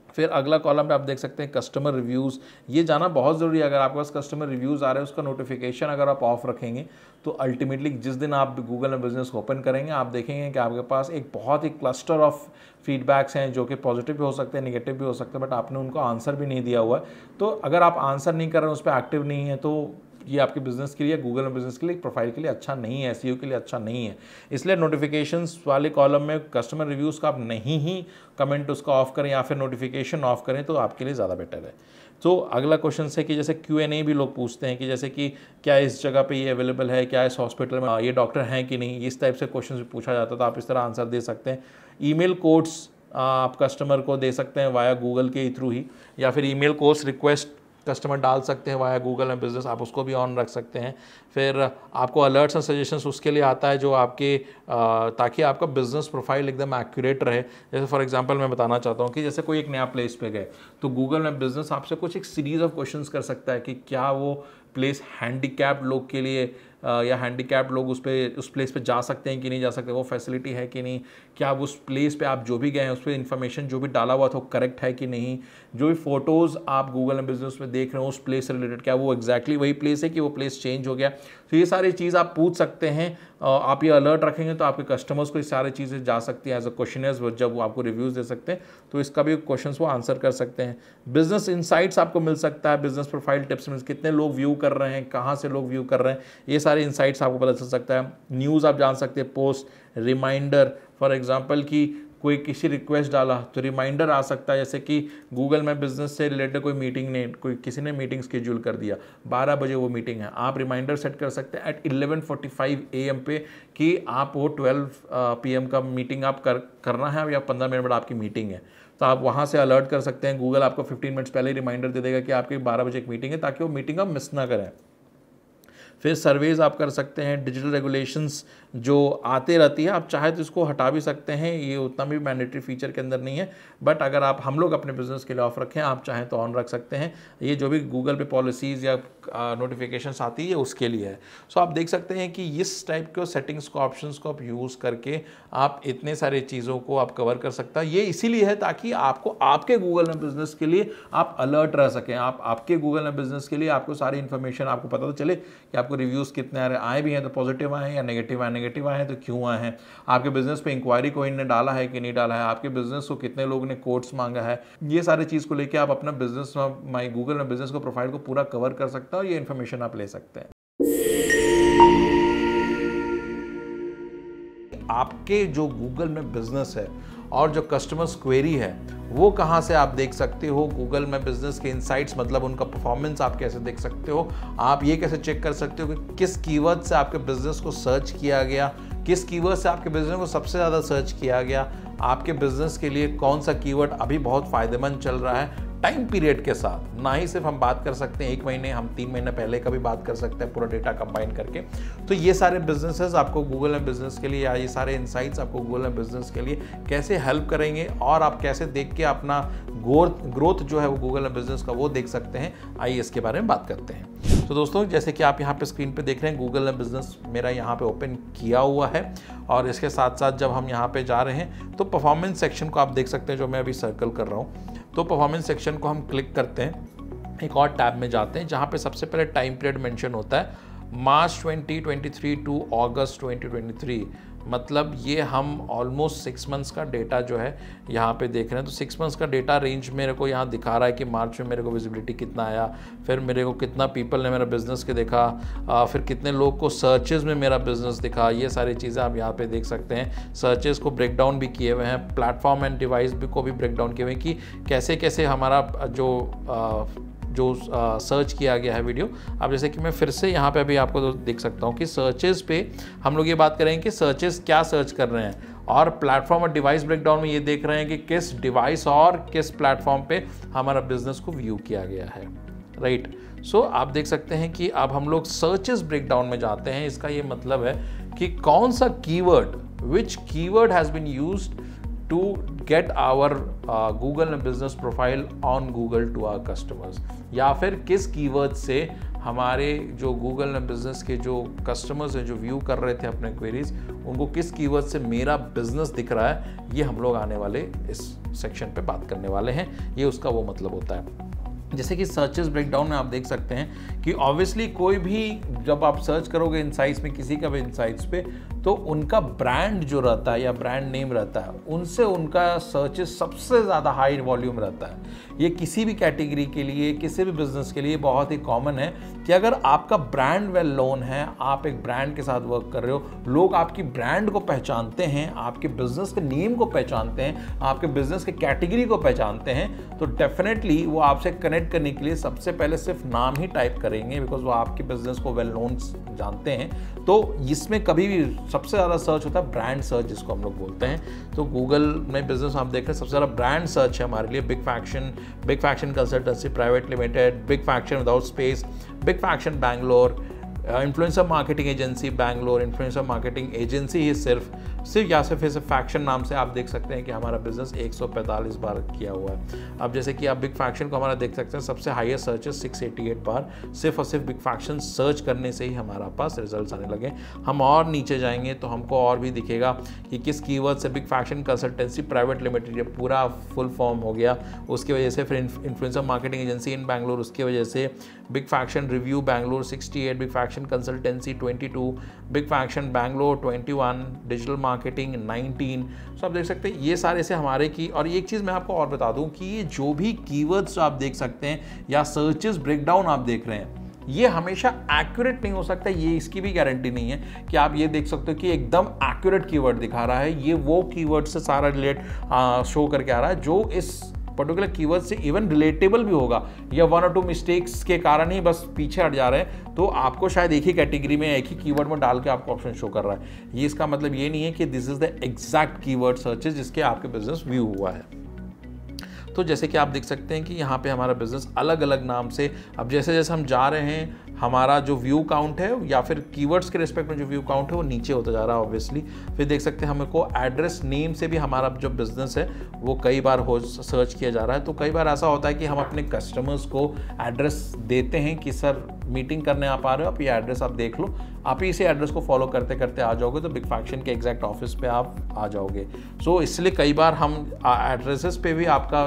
फिर अगला कॉलम पे आप देख सकते हैं कस्टमर रिव्यूज़। ये जाना बहुत ज़रूरी है। अगर आपके पास कस्टमर रिव्यूज़ आ रहे हैं, उसका नोटिफिकेशन अगर आप ऑफ रखेंगे तो अल्टीमेटली जिस दिन आप गूगल में बिजनेस ओपन करेंगे आप देखेंगे कि आपके पास एक बहुत ही क्लस्टर ऑफ फीडबैक्स हैं जो कि पॉजिटिव भी हो सकते हैं, नेगेटिव भी हो सकते हैं, बट आपने उनको आंसर भी नहीं दिया हुआ है। तो अगर आप आंसर नहीं कर रहे हैं, उस पर एक्टिव नहीं है, तो ये आपके बिजनेस के लिए, गूगल में बिजनेस के लिए, प्रोफाइल के लिए अच्छा नहीं है, एसईओ के लिए अच्छा नहीं है। इसलिए नोटिफिकेशंस वाले कॉलम में कस्टमर रिव्यूज़ का आप नहीं ही कमेंट उसका ऑफ करें या फिर नोटिफिकेशन ऑफ करें तो आपके लिए ज़्यादा बेटर है। तो अगला क्वेश्चन है कि जैसे Q&A भी लोग पूछते हैं कि जैसे कि क्या इस जगह पे ये अवेलेबल है, क्या इस हॉस्पिटल में ये डॉक्टर हैं कि नहीं, इस टाइप से क्वेश्चन भी पूछा जाता है, तो आप इस तरह आंसर दे सकते हैं। ईमेल कोड्स आप कस्टमर को दे सकते हैं वाया गूगल के थ्रू ही, या फिर ईमेल कोड्स रिक्वेस्ट कस्टमर डाल सकते हैं वाया गूगल में बिजनेस, आप उसको भी ऑन रख सकते हैं। फिर आपको अलर्ट्स एंड सजेशंस उसके लिए आता है जो आपके ताकि आपका बिजनेस प्रोफाइल एकदम एक्यूरेट रहे। जैसे फॉर एग्जांपल मैं बताना चाहता हूँ कि जैसे कोई एक नया प्लेस पे गए तो गूगल में बिजनेस आपसे कुछ एक सीरीज़ ऑफ क्वेश्चंस कर सकता है कि क्या वो प्लेस हैंडीकैप्ड लोग के लिए या हैंडीकैप्ड लोग उस प्लेस पे जा सकते हैं कि नहीं जा सकते, वो फैसिलिटी है कि नहीं, क्या उस प्लेस पे आप जो भी गए हैं उस पर इन्फॉर्मेशन जो भी डाला हुआ था वो करेक्ट है कि नहीं, जो भी फोटोज़ आप गूगल में बिजनेस में देख रहे हो उस प्लेस से रिलेटेड क्या वो एग्जैक्टली वही प्लेस है कि वो प्लेस चेंज हो गया। तो ये सारी चीज़ आप पूछ सकते हैं। आप ये अलर्ट रखेंगे तो आपके कस्टमर्स को ये सारी चीज़ें जा सकती हैं एज अ क्वेश्चनर्स, जब वो आपको रिव्यूज़ दे सकते हैं तो इसका भी क्वेश्चंस वो आंसर कर सकते हैं। बिजनेस इंसाइट्स आपको मिल सकता है, बिजनेस प्रोफाइल टिप्स में कितने लोग व्यू कर रहे हैं, कहाँ से लोग व्यू कर रहे हैं, ये सारे इंसाइट्स आपको पता चल सकता है। न्यूज़ आप जान सकते हैं, पोस्ट, रिमाइंडर, फॉर एग्जांपल कि कोई किसी रिक्वेस्ट डाला तो रिमाइंडर आ सकता है, जैसे कि गूगल में बिजनेस से रिलेटेड कोई मीटिंग ने, कोई किसी ने मीटिंग शेड्यूल कर दिया, 12 बजे वो मीटिंग है, आप रिमाइंडर सेट कर सकते हैं एट 11:45 AM पे कि आप वो 12 PM का मीटिंग आप करना है या 15 मिनट बाद आपकी मीटिंग है, तो आप वहाँ से अलर्ट कर सकते हैं। गूगल आपको 15 मिनट्स पहले ही रिमाइंडर दे देगा कि आपकी 12 बजे एक मीटिंग है, ताकि वो मीटिंग आप मिस ना करें। फिर सर्वेज आप कर सकते हैं। डिजिटल रेगुलेशंस जो आते रहती है, आप चाहे तो इसको हटा भी सकते हैं, ये उतना भी मैंडेटरी फीचर के अंदर नहीं है, बट अगर हम लोग अपने बिजनेस के लिए ऑफ रखें, आप चाहें तो ऑन रख सकते हैं। ये जो भी गूगल पे पॉलिसीज़ या नोटिफिकेशंस आती है उसके लिए है। आप देख सकते हैं कि इस टाइप के सेटिंग्स को, ऑप्शंस को आप यूज़ करके आप इतने सारे चीज़ों को आप कवर कर सकता है। ये इसीलिए है ताकि आपको आपके गूगल में बिजनेस के लिए आप अलर्ट रह सकें। आप आपके गूगल में बिजनेस के लिए आपको सारी इन्फॉर्मेशन आपको पता तो चले कि आपको रिव्यूज़ कितने आए भी हैं तो पॉजिटिव आए हैं या नेगेटिव आए हैं तो क्यों आए हैं, आपके बिजनेस पे इंक्वायरी कोई ने डाला है कि नहीं डाला है, आपके बिजनेस को कितने लोगों ने कोड्स मांगा है। ये सारी चीज़ को लेके आप अपना बिजनेस माई गूगल में बिजनेस को प्रोफाइल को पूरा कवर कर सकते हो, ये इन्फॉर्मेशन आप ले सकते हैं। आपके जो गूगल में बिजनेस है और जो कस्टमर्स क्वेरी है वो कहाँ से आप देख सकते हो। गूगल में बिजनेस के इनसाइट्स मतलब उनका परफॉर्मेंस आप कैसे देख सकते हो। आप ये कैसे चेक कर सकते हो कि किस कीवर्ड से आपके बिजनेस को सर्च किया गया, किस कीवर्ड से आपके बिजनेस को सबसे ज़्यादा सर्च किया गया, आपके बिजनेस के लिए कौन सा कीवर्ड अभी बहुत फ़ायदेमंद चल रहा है, टाइम पीरियड के साथ। ना ही सिर्फ हम बात कर सकते हैं 1 महीने, हम 3 महीने पहले का भी बात कर सकते हैं पूरा डेटा कंबाइन करके। तो ये सारे बिजनेसेस आपको गूगल में बिजनेस के लिए या ये सारे इनसाइट्स आपको गूगल में बिजनेस के लिए कैसे हेल्प करेंगे और आप कैसे देख के अपना ग्रोथ जो है वो गूगल में बिजनेस का वो देख सकते हैं। आइए इसके बारे में बात करते हैं। तो दोस्तों जैसे कि आप यहाँ पे स्क्रीन पे देख रहे हैं गूगल में बिजनेस मेरा यहाँ पे ओपन किया हुआ है और इसके साथ साथ जब हम यहाँ पे जा रहे हैं तो परफॉर्मेंस सेक्शन को आप देख सकते हैं जो मैं अभी सर्कल कर रहा हूँ। तो परफॉर्मेंस सेक्शन को हम क्लिक करते हैं, एक और टैब में जाते हैं जहाँ पे सबसे पहले टाइम पीरियड मेंशन होता है मार्च 2023 टू अगस्त 2023। मतलब ये हम ऑलमोस्ट 6 मंथ्स का डेटा जो है यहाँ पे देख रहे हैं। तो 6 मंथ्स का डेटा रेंज मेरे को यहाँ दिखा रहा है कि मार्च में मेरे को विजिबिलिटी कितना आया, फिर मेरे को कितना पीपल ने मेरा बिजनेस के देखा, फिर कितने लोग को सर्चेज़ में मेरा बिजनेस दिखा। ये सारी चीज़ें आप यहाँ पे देख सकते हैं। सर्चेज़ को ब्रेक डाउन भी किए हुए हैं, प्लेटफॉर्म एंड डिवाइस भी को भी ब्रेक डाउन किए हुए हैं कि कैसे कैसे हमारा जो सर्च किया गया है वीडियो। अब जैसे कि मैं फिर से यहाँ पे अभी आपको तो देख सकता हूँ कि सर्चेज़ पे हम लोग ये बात करेंगे कि सर्चेज़ क्या सर्च कर रहे हैं, और प्लेटफॉर्म और डिवाइस ब्रेकडाउन में ये देख रहे हैं कि किस डिवाइस और किस प्लेटफॉर्म पे हमारा बिजनेस को व्यू किया गया है, राइट। सो आप देख सकते हैं कि अब हम लोग सर्चेज़ ब्रेकडाउन में जाते हैं। इसका ये मतलब है कि कौन सा keyword, which keyword has been used to get our Google business profile on Google to our customers, या फिर किस कीवर्ड से हमारे जो Google बिजनेस के जो कस्टमर्स हैं जो व्यू कर रहे थे अपने क्वेरीज, उनको किस कीवर्ड से मेरा बिजनेस दिख रहा है। ये हम लोग आने वाले इस सेक्शन पे बात करने वाले हैं। ये उसका वो मतलब होता है। जैसे कि सर्चेस ब्रेकडाउन में आप देख सकते हैं कि ऑब्वियसली कोई भी जब आप सर्च करोगे इनसाइट्स में किसी का भी इनसाइट्स पे, तो उनका ब्रांड जो रहता है या ब्रांड नेम रहता है, उनसे उनका सर्चेस सबसे ज़्यादा हाई वॉल्यूम रहता है। ये किसी भी कैटेगरी के लिए, किसी भी बिजनेस के लिए बहुत ही कॉमन है कि अगर आपका ब्रांड वेल नोन है, आप एक ब्रांड के साथ वर्क कर रहे हो, लोग आपकी ब्रांड को पहचानते हैं, आपके बिजनेस के नेम को पहचानते हैं, आपके बिजनेस के कैटेगरी को पहचानते हैं, तो डेफिनेटली वो आपसे कनेक्ट करने के लिए सबसे पहले सिर्फ नाम ही टाइप करेंगे, बिकॉज वो आपके बिजनेस को वेल नोन जानते हैं। तो इसमें कभी भी सबसे ज़्यादा सर्च होता है ब्रांड सर्च, जिसको हम लोग बोलते हैं। तो गूगल में बिजनेस आप देख रहे हैं, सबसे ज़्यादा ब्रांड सर्च है हमारे लिए। Big faction consultancy private limited, big faction without space, big faction Bangalore, influencer marketing agency Bangalore, influencer marketing agency ही सिर्फ या सिर्फ फैक्शन नाम से आप देख सकते हैं कि हमारा बिजनेस 145 बार किया हुआ है। अब जैसे कि आप बिग फैक्शन को हमारा देख सकते हैं, सबसे हाईएस्ट सर्चेस 688 बार, सिर्फ और सिर्फ बिग फैक्शन सर्च करने से ही हमारा पास रिजल्ट्स आने लगे। हम और नीचे जाएंगे तो हमको और भी दिखेगा कि किस कीवर्ड से Big faction consultancy private Limited, ये पूरा फुल फॉर्म हो गया, उसकी वजह से फिर influencer marketing agency in Bangalore, उसकी वजह से Big Faction review Bangalore 68, Big faction consultancy 22, Big faction Bangalore 21, digital marketing 19। So आप देख सकते हैं ये सारे से हमारे की। और एक चीज़ मैं आपको और बता दूं कि ये जो भी कीवर्ड्स आप देख सकते हैं या सर्चेस ब्रेकडाउन आप देख रहे हैं, ये हमेशा एक्यूरेट नहीं हो सकता। ये इसकी भी गारंटी नहीं है कि आप ये देख सकते हो कि एकदम एक्यूरेट कीवर्ड दिखा रहा है। ये वो कीवर्ड से सारा रिलेट शो करके आ रहा है जो इस पर्टिकुलर कीवर्ड से इवन रिलेटेबल भी होगा, या 1 और 2 मिस्टेक्स के कारण ही बस पीछे हट जा रहे हैं, तो आपको शायद एक ही कैटेगरी में एक ही कीवर्ड में डाल के आपको ऑप्शन शो कर रहा है। ये इसका मतलब ये नहीं है कि this is the exact keyword searches जिसके आपके बिजनेस व्यू हुआ है। तो जैसे कि आप देख सकते हैं कि यहाँ पे हमारा बिजनेस अलग अलग नाम से, अब जैसे जैसे हम जा रहे हैं हमारा जो व्यू काउंट है या फिर कीवर्ड्स के रिस्पेक्ट में जो व्यू काउंट है वो नीचे होता जा रहा है ऑब्वियसली। फिर देख सकते हैं हमको एड्रेस नेम से भी हमारा जो बिजनेस है वो कई बार सर्च किया जा रहा है। तो कई बार ऐसा होता है कि हम अपने कस्टमर्स को एड्रेस देते हैं कि सर मीटिंग करने आप आ रहे हो, आप ये एड्रेस आप देख लो, आप इसी एड्रेस को फॉलो करते करते आ जाओगे तो बिग फैक्शन के एग्जैक्ट ऑफिस पे आप आ जाओगे। सो इसलिए कई बार हम एड्रेसेस पे भी आपका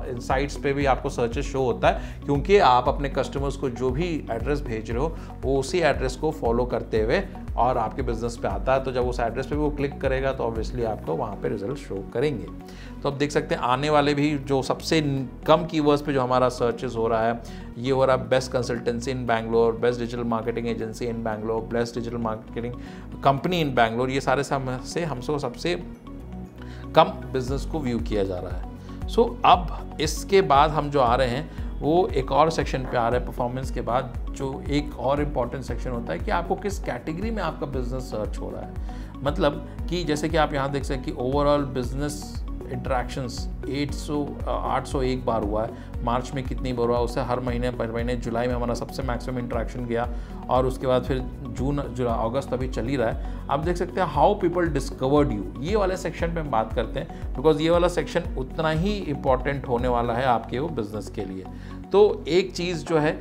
इनसाइट्स पे भी आपको सर्चेस शो होता है, क्योंकि आप अपने कस्टमर्स को जो भी एड्रेस भेज रहे हो वो उसी एड्रेस को फॉलो करते हुए और आपके बिजनेस पे आता है। तो जब उस एड्रेस पे वो क्लिक करेगा तो ऑब्वियसली आपको वहाँ पे रिजल्ट शो करेंगे। तो अब देख सकते हैं आने वाले भी जो सबसे कम कीवर्ड्स पे जो हमारा सर्चेस हो रहा है, ये हो रहा है best consultancy in Bangalore, best digital marketing agency in Bangalore, best digital marketing company इन बैंगलोर। ये सारे हमसे सबसे कम बिजनेस को व्यू किया जा रहा है। सो अब इसके बाद हम जो आ रहे हैं वो एक और सेक्शन पे आ रहा है परफॉर्मेंस के बाद, जो एक और इम्पॉर्टेंट सेक्शन होता है कि आपको किस कैटेगरी में आपका बिजनेस सर्च हो रहा है। मतलब कि जैसे कि आप यहाँ देख सकते हैं कि ओवरऑल बिजनेस इंटरेक्शंस 801 बार हुआ है। मार्च में कितनी बार हुआ, उससे हर महीने जुलाई में हमारा सबसे मैक्सिमम इंटरेक्शन गया, और उसके बाद फिर जून जुलाई अगस्त अभी चल ही रहा है। आप देख सकते हैं हाउ पीपल डिस्कवर्ड यू, ये वाले सेक्शन पे हम बात करते हैं, बिकॉज ये वाला सेक्शन उतना ही इंपॉर्टेंट होने वाला है आपके वो बिजनेस के लिए। तो एक चीज़ जो है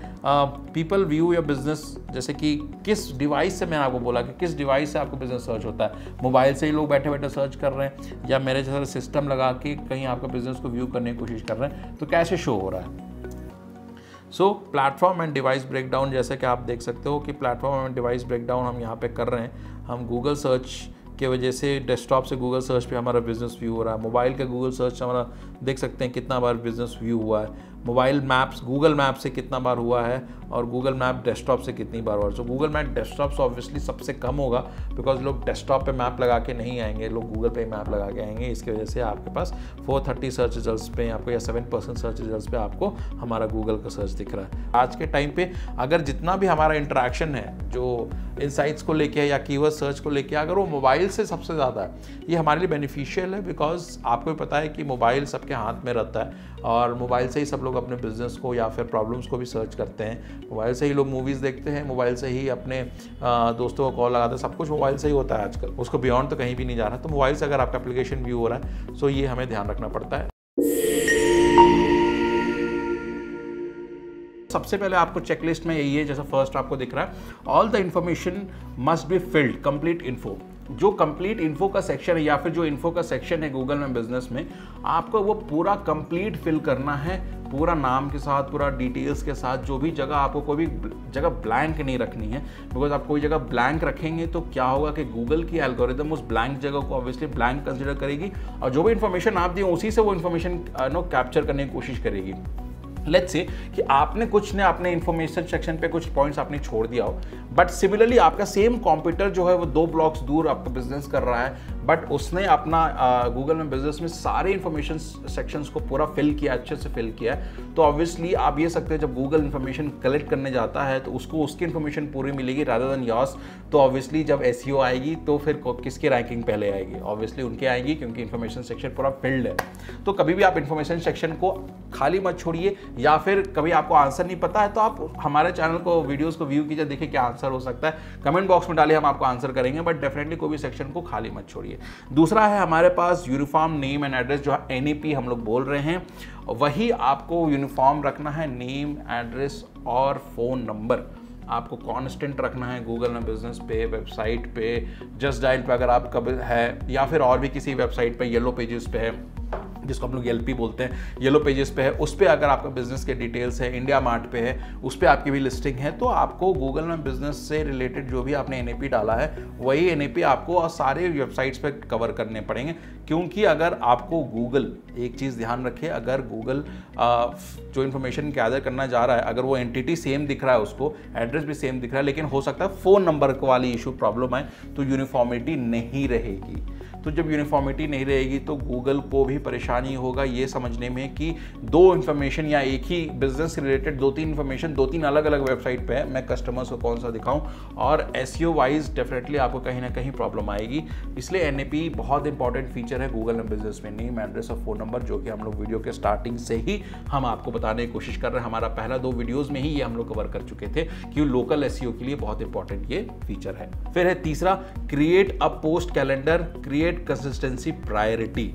पीपल व्यू या बिजनेस, जैसे कि किस डिवाइस से, मैंने आपको बोला कि किस डिवाइस से आपको बिजनेस सर्च होता है। मोबाइल से ही लोग बैठे बैठे सर्च कर रहे हैं, या मेरे जैसा सिस्टम लगा के कहीं आपका बिजनेस को व्यू करने की कोशिश कर रहे हैं, तो कैसे शो हो रहा है। सो प्लेटफॉर्म एंड डिवाइस ब्रेकडाउन, जैसे कि आप देख सकते हो कि प्लेटफॉर्म एंड डिवाइस ब्रेकडाउन हम यहाँ पे कर रहे हैं। हम गूगल सर्च के वजह से डेस्कटॉप से गूगल सर्च पे हमारा बिजनेस व्यू हो रहा है, मोबाइल का गूगल सर्च हमारा देख सकते हैं कितना बार बिजनेस व्यू हुआ है, मोबाइल मैप्स गूगल मैप से कितना बार हुआ है और गूगल मैप डेस्कटॉप से कितनी बार हुआ है। सो गूगल मैप डेस्कटॉप से ऑब्वियसली सबसे कम होगा, बिकॉज लोग डेस्कटॉप पे मैप लगा के नहीं आएंगे, लोग गूगल पे मैप लगा के आएंगे। इसकी वजह से आपके पास 430 सर्च रिजल्ट्स पे आपको या 7% सर्च रिजल्ट्स पे आपको हमारा गूगल का सर्च दिख रहा है। आज के टाइम पे अगर जितना भी हमारा इंटरेक्शन है जो इनसाइट्स को लेके या कीवर्ड सर्च को लेके, अगर वो मोबाइल से सबसे ज़्यादा है, ये हमारे लिए बेनिफिशियल है, बिकॉज आपको भी पता है कि मोबाइल सबके हाथ में रहता है और मोबाइल से ही सब लोग अपने बिजनेस को या फिर प्रॉब्लम्स को भी सर्च करते हैं, मोबाइल से ही लोग मूवीज़ देखते हैं, मोबाइल से ही अपने दोस्तों को कॉल लगाते हैं, सब कुछ मोबाइल से ही होता है आजकल, उसको बियॉन्ड तो कहीं भी नहीं जा रहा। तो मोबाइल से अगर आपका एप्लीकेशन व्यू हो रहा है सो ये हमें ध्यान रखना पड़ता है। सबसे पहले आपको चेकलिस्ट में यही है, जैसा फर्स्ट आपको दिख रहा है, all the information must be filled, complete info. जो कंप्लीट इन्फो का सेक्शन है या फिर जो इन्फो का सेक्शन है गूगल में बिजनेस में, आपको वो पूरा कंप्लीट फिल करना है, पूरा नाम के साथ, पूरा डिटेल्स के साथ। जो भी जगह आपको कोई भी जगह ब्लैंक नहीं रखनी है, बिकॉज आप कोई जगह ब्लैंक रखेंगे तो क्या होगा कि गूगल की एल्गोरिदम उस ब्लैंक जगह को ऑब्वियसली ब्लैंक कंसिडर करेगी और जो भी इन्फॉर्मेशन आप दिए उसी से वो इन्फॉर्मेशन कैप्चर करने की कोशिश करेगी। लेट्स से कि आपने कुछ ने अपने इंफॉर्मेशन सेक्शन पे कुछ पॉइंट्स आपने छोड़ दिया हो, बट सिमिलरली आपका सेम कॉम्पिटिटर जो है वो 2 ब्लॉक्स दूर आपका बिजनेस कर रहा है, बट उसने अपना गूगल में बिजनेस में सारे इंफॉर्मेशन सेक्शंस को पूरा फिल किया, अच्छे से फिल किया है, तो ऑब्वियसली आप ये सकते हैं जब गूगल इंफॉर्मेशन कलेक्ट करने जाता है तो उसको उसकी इंफॉर्मेशन पूरी मिलेगी रादर देन योर्स। तो ऑब्वियसली जब एसईओ आएगी तो फिर किसकी रैंकिंग पहले आएगी? ऑब्वियसली उनके आएगी, क्योंकि इंफॉर्मेशन सेक्शन पूरा फिल्ड है। तो कभी भी आप इंफॉर्मेशन सेक्शन को खाली मत छोड़िए, या फिर कभी आपको आंसर नहीं पता है तो आप हमारे चैनल को, वीडियोस को व्यू कीजिए, देखिए क्या आंसर हो सकता है, कमेंट बॉक्स में डालिए, हम आपको आंसर करेंगे, बट डेफिनेटली कोई भी सेक्शन को खाली मत छोड़िए। दूसरा है हमारे पास यूनिफॉर्म नेम एंड एड्रेस, जो NAP हम लोग बोल रहे हैं, वही आपको यूनिफॉर्म रखना है। नेम, एड्रेस और फ़ोन नंबर आपको कांस्टेंट रखना है गूगल में बिजनेस पे, वेबसाइट पे, जस्ट डायल पे अगर आप कभी है, या फिर और भी किसी वेबसाइट पे, येलो पेजेस पे है जिसको हम लोग LP बोलते हैं, येलो पेजेस पे है, उस पर अगर आपका बिजनेस के डिटेल्स है, इंडिया मार्ट पे है, उस पर आपकी भी लिस्टिंग है, तो आपको गूगल में बिजनेस से रिलेटेड जो भी आपने NAP डाला है वही NAP आपको और सारे वेबसाइट्स पे कवर करने पड़ेंगे। क्योंकि अगर आपको गूगल, एक चीज़ ध्यान रखिए, अगर गूगल जो इन्फॉर्मेशन गैदर करना जा रहा है, अगर वो एंटिटी सेम दिख रहा है, उसको एड्रेस भी सेम दिख रहा है, लेकिन हो सकता है फ़ोन नंबर वाली इशू प्रॉब्लम आए, तो यूनिफॉर्मिटी नहीं रहेगी। तो जब यूनिफॉर्मिटी नहीं रहेगी तो गूगल को भी परेशानी होगा ये समझने में कि 2 इन्फॉर्मेशन या एक ही बिजनेस से रिलेटेड 2-3 इन्फॉर्मेशन 2-3 अलग अलग वेबसाइट पे है, मैं कस्टमर्स को कौन सा दिखाऊं, और SEO वाइज डेफिनेटली आपको कहीं ना कहीं प्रॉब्लम आएगी। इसलिए NAP बहुत इंपॉर्टेंट फीचर है गूगल में बिजनेस में, नेम, एड्रेस और फ़ोन नंबर, जो कि हम लोग वीडियो के स्टार्टिंग से ही हम आपको बताने की कोशिश कर रहे हैं। हमारा पहला 2 वीडियोज़ में ही ये हम लोग कवर कर चुके थे कि लोकल SEO के लिए बहुत इंपॉर्टेंट ये फीचर है। फिर है तीसरा, create a post calendar, create consistency priority.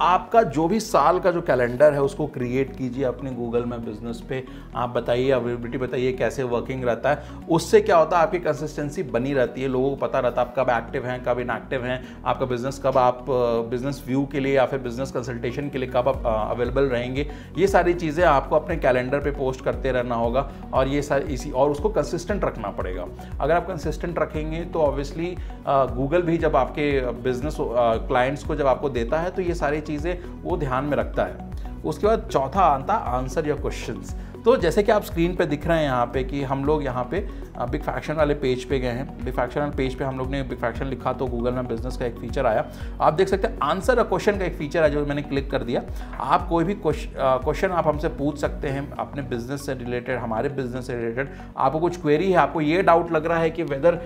आपका जो भी साल का जो कैलेंडर है उसको क्रिएट कीजिए अपने गूगल में बिजनेस पे। आप बताइए, अवेलेबिलिटी बताइए कैसे वर्किंग रहता है, उससे क्या होता है आपकी कंसिस्टेंसी बनी रहती है, लोगों को पता रहता है आप कब एक्टिव हैं, कब इनएक्टिव हैं, आपका बिजनेस कब, आप बिजनेस व्यू के लिए या फिर बिजनेस कंसल्टेशन के लिए कब आप अवेलेबल रहेंगे। ये सारी चीज़ें आपको अपने कैलेंडर पे पोस्ट करते रहना होगा और ये सारी और उसको कंसिस्टेंट रखना पड़ेगा। अगर आप कंसिस्टेंट रखेंगे तो ऑब्वियसली गूगल भी जब आपके बिजनेस क्लाइंट्स को जब आपको देता है तो ये सारी चीज़ें वो ध्यान में रखता है। उसके बाद चौथा आता है आंसर योर क्वेश्चंस। तो जैसे कि आप स्क्रीन पे दिख रहे हैं यहाँ पे कि हम लोग यहाँ पे बिग फैक्शन वाले पेज पे गए हैं। बिग फैक्शन वाले पेज पे हम लोग ने बिग फैक्शन लिखा तो गूगल में बिजनेस का एक फीचर आया। आप देख सकते हैं आंसर अ क्वेश्चन का एक फीचर है जो मैंने क्लिक कर दिया। आप कोई भी क्वेश्चन आप हमसे पूछ सकते हैं अपने बिजनेस से रिलेटेड, हमारे बिजनेस से रिलेटेड। आपको कुछ क्वेरी है, आपको ये डाउट लग रहा है कि वेदर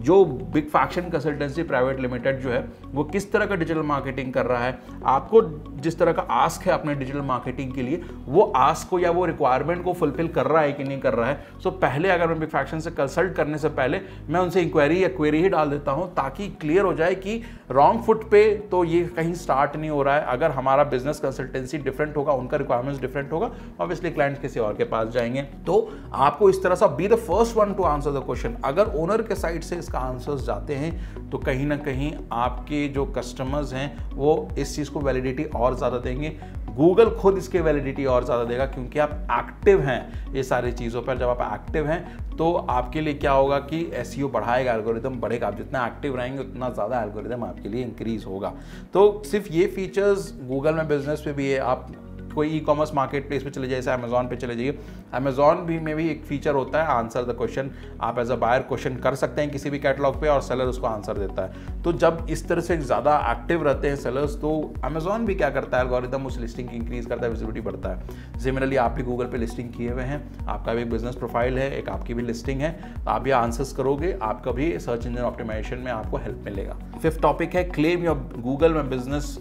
जो Big faction consultancy private Limited जो है वो किस तरह का डिजिटल मार्केटिंग कर रहा है, आपको जिस तरह का आस्क है अपने डिजिटल मार्केटिंग के लिए वो आस्क को या वो रिक्वायरमेंट को फुलफिल कर रहा है कि नहीं कर रहा है। सो पहले अगर मैं बिग फैक्शन से कंसल्ट करने से पहले मैं उनसे इंक्वायरी या क्वेरी ही डाल देता हूं ताकि क्लियर हो जाए कि रॉन्ग फुट पे तो ये कहीं स्टार्ट नहीं हो रहा है। अगर हमारा बिजनेस कंसल्टेंसी डिफरेंट होगा, उनका रिक्वायरमेंट्स डिफरेंट होगा, ऑब्वियसली क्लाइंट किसी और के पास जाएंगे। तो आपको इस तरह से be the first one two answer the question. अगर ओनर के साइड से इसका आंसर्स जाते हैं तो कहीं ना कहीं आपके जो कस्टमर्स हैं वो इस चीज़ को वैलिडिटी और ज़्यादा देंगे। गूगल खुद इसके वैलिडिटी और ज़्यादा देगा क्योंकि आप एक्टिव हैं ये सारी चीज़ों पर। जब आप एक्टिव हैं तो आपके लिए क्या होगा कि एसईओ बढ़ाएगा, एल्गोरिदम बढ़ेगा। आप जितना एक्टिव रहेंगे उतना ज़्यादा एल्गोरिदम आपके लिए इंक्रीज होगा। तो सिर्फ ये फीचर्स गूगल में बिजनेस पे भी है। आप कोई ई कॉमर्स मार्केट प्लेस पे चले जाइए, जैसे अमेजॉन पे चले जाइए, अमेजॉन भी में भी एक फीचर होता है आंसर द क्वेश्चन। आप एज अ बायर क्वेश्चन कर सकते हैं किसी भी कैटलॉग पे और सेलर उसको आंसर देता है। तो जब इस तरह से ज़्यादा एक्टिव रहते हैं सेलर्स तो अमेजॉन भी क्या करता है, एल्गोरिदम उस लिस्टिंग की इंक्रीज करता है, विजिबिलिटी बढ़ता है। सिमिलरली आप भी गूगल पे लिस्टिंग किए हुए हैं, आपका भी एक बिजनेस प्रोफाइल है, एक आपकी भी लिस्टिंग है, आप भी आंसर्स करोगे, आपका भी सर्च इंजन ऑप्टिमाइजेशन में आपको हेल्प मिलेगा। फिफ्थ टॉपिक है क्लेम योर गूगल में बिजनेस